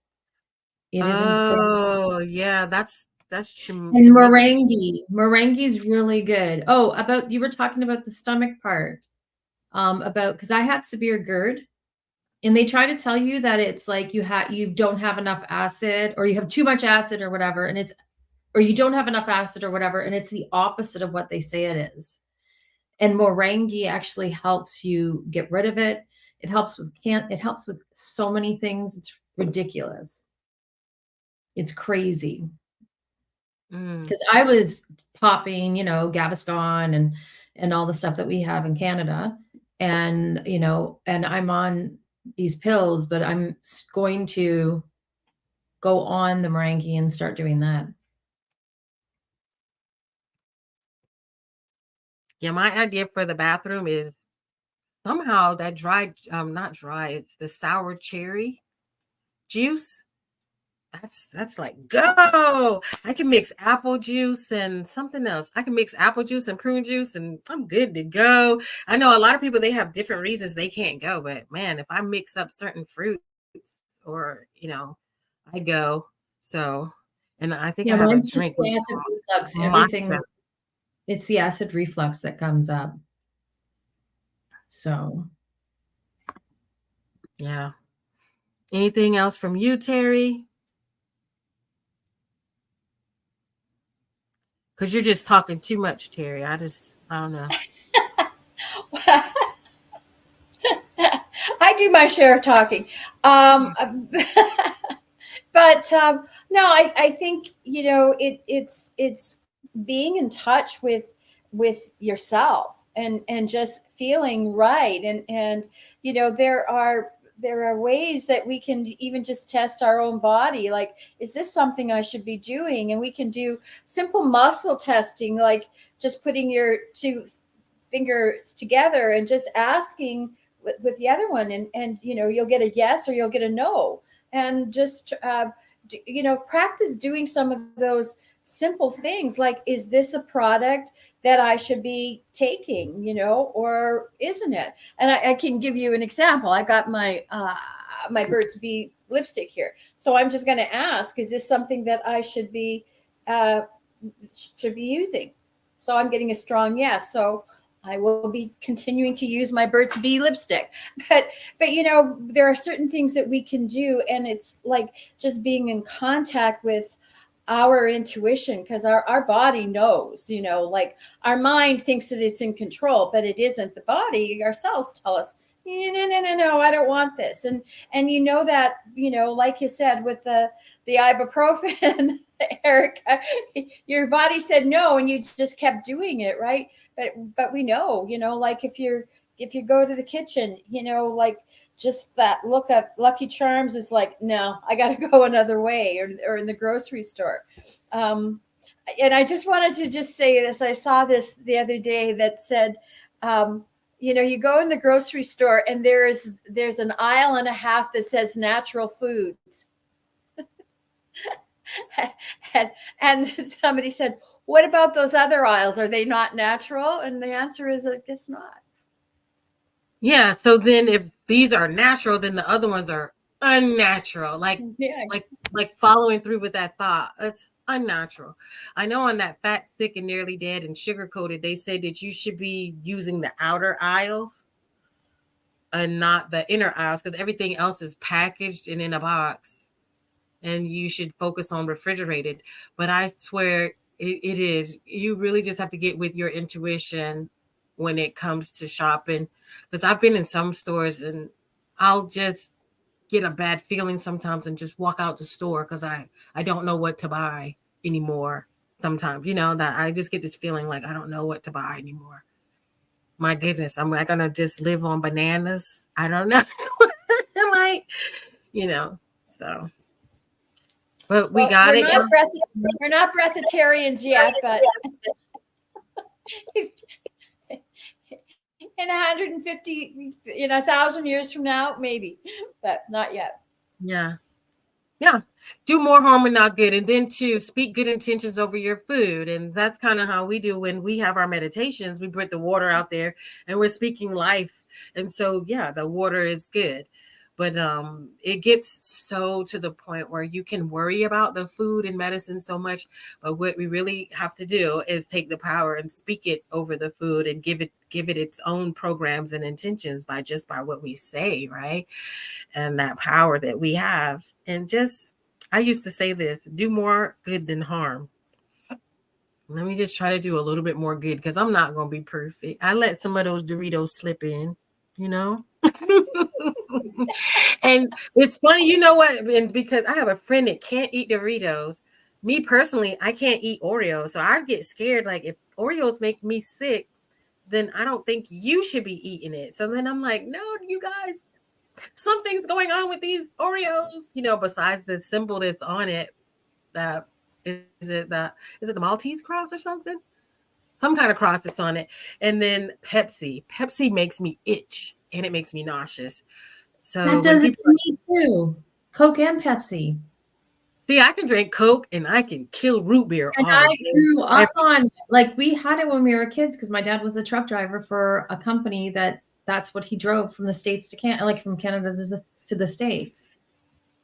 It is incredible. Oh, yeah, that's and meringue is really good. Oh, you were talking about the stomach part. Because I have severe GERD, and they try to tell you that it's like you don't have enough acid, or you have too much acid or whatever, or you don't have enough acid or whatever, and it's the opposite of what they say it is. And meringue actually helps you get rid of it. It helps with so many things. It's ridiculous. It's crazy. Because I was popping, Gaviscon and all the stuff that we have in Canada, and and I'm on these pills, but I'm going to go on the meringue and start doing that. Yeah, my idea for the bathroom is somehow that it's the sour cherry juice. That's like, go. I can mix apple juice and something else. I can mix apple juice and prune juice, and I'm good to go. I know a lot of people, they have different reasons they can't go, but man, if I mix up certain fruits, or I go. So, and I think I have a drink with everything. It's the acid reflux that comes up. So, yeah. Anything else from you, Terri? Because you're just talking too much, Terri. I don't know. I do my share of talking. But no, I think, it's being in touch with yourself and just feeling right. And there are ways that we can even just test our own body. Like, is this something I should be doing? And we can do simple muscle testing, like just putting your 2 fingers together and just asking with the other one. And you'll get a yes or you'll get a no. And just, practice doing some of those simple things. Like, is this a product that I should be taking, or isn't it? And I can give you an example. I got my Burt's Bee lipstick here. So I'm just going to ask, is this something that I should be using? So I'm getting a strong yes. So I will be continuing to use my Burt's Bee lipstick. But there are certain things that we can do, and it's like just being in contact with our intuition, because our body knows, like our mind thinks that it's in control, but it isn't. The body, our cells tell us, no, I don't want this. And that, like you said, with the ibuprofen, Erica, your body said no, and you just kept doing it, right? But we know, like if you go to the kitchen, like just that look at Lucky Charms is like, no, I got to go another way, or in the grocery store. and I just wanted to just say this. I saw this the other day that said, you know, you go in the grocery store and there's an aisle and a half that says natural foods. and somebody said, what about those other aisles? Are they not natural? And the answer is, I guess not. Yeah. So then if these are natural, then the other ones are unnatural. Like following through with that thought. It's unnatural. I know on that Fat, Sick, and Nearly Dead and Sugar Coated, they say that you should be using the outer aisles and not the inner aisles, because everything else is packaged and in a box, and you should focus on refrigerated. But I swear it is. You really just have to get with your intuition when it comes to shopping, because I've been in some stores and I'll just get a bad feeling sometimes and just walk out the store because I don't know what to buy anymore. Sometimes, you know, that I just get this feeling like I don't know what to buy anymore. My goodness, I'm like gonna just live on bananas. I don't know. Like, you know, so. But we got we're it. We're not breatharians yet, but in 150, in 1,000 years from now, maybe, but not yet. Yeah. Do more harm and not good. And then to speak good intentions over your food. And that's kind of how we do when we have our meditations. We put the water out there and we're speaking life. And so, yeah, the water is good. But it gets so to the point where you can worry about the food and medicine so much. But what we really have to do is take the power and speak it over the food and give it its own programs and intentions by what we say, right? And that power that we have. And just, I used to say this, do more good than harm. Let me just try to do a little bit more good, because I'm not going to be perfect. I let some of those Doritos slip in, you know? And it's funny, you know what? And because I have a friend that can't eat Doritos. Me personally, I can't eat Oreos. So I get scared. Like, if Oreos make me sick, then I don't think you should be eating it. So then I'm like, no, you guys, something's going on with these Oreos, you know, besides the symbol that's on it. That is it the Maltese cross or something? Some kind of cross that's on it. And then Pepsi makes me itch and it makes me nauseous. So that does it to me too. Coke and Pepsi. See, I can drink Coke and I can kill root beer. And I grew up on it. Like, we had it when we were kids because my dad was a truck driver for a company that's what he drove from the States to Canada, like from Canada to the States.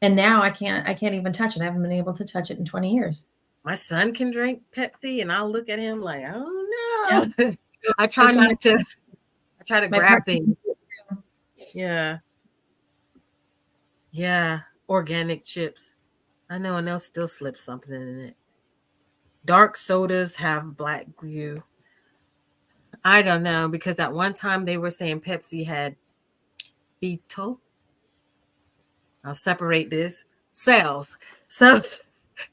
And now I can't even touch it. I haven't been able to touch it in 20 years. My son can drink Pepsi and I'll look at him like, oh no. Yeah. I try to grab things. Yeah. Organic chips. I know, and they'll still slip something in it. Dark sodas have black glue. I don't know, because at one time they were saying Pepsi had fetal. I'll separate this. Cells. So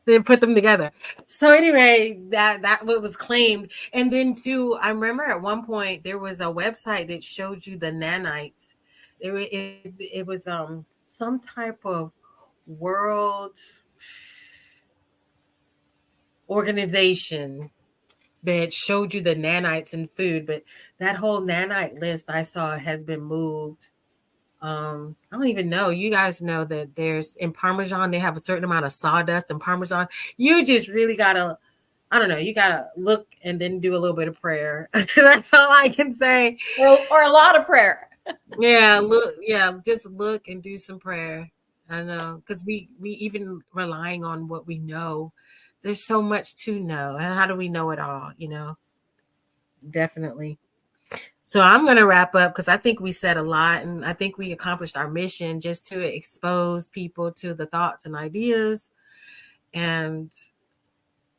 they put them together. So anyway, that what was claimed. And then too, I remember at one point there was a website that showed you the nanites. It was some type of world organization that showed you the nanites in food, but that whole nanite list I saw has been moved. I don't even know. You guys know that there's in Parmesan, they have a certain amount of sawdust in Parmesan. You just really gotta, I don't know, you gotta look and then do a little bit of prayer. That's all I can say. Or a lot of prayer. Just look and do some prayer. I know, because we even relying on what we know. There's so much to know. And how do we know it all? You know, definitely. So I'm going to wrap up because I think we said a lot and I think we accomplished our mission just to expose people to the thoughts and ideas. And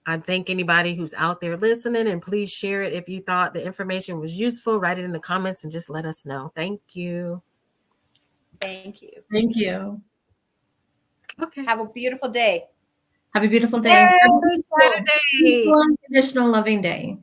I thank anybody who's out there listening, and please share it. If you thought the information was useful, write it in the comments and just let us know. Thank you. Thank you. Thank you. Okay. Have a beautiful day. Have a beautiful day. Yay, Saturday. Beautiful, unconditional, loving day.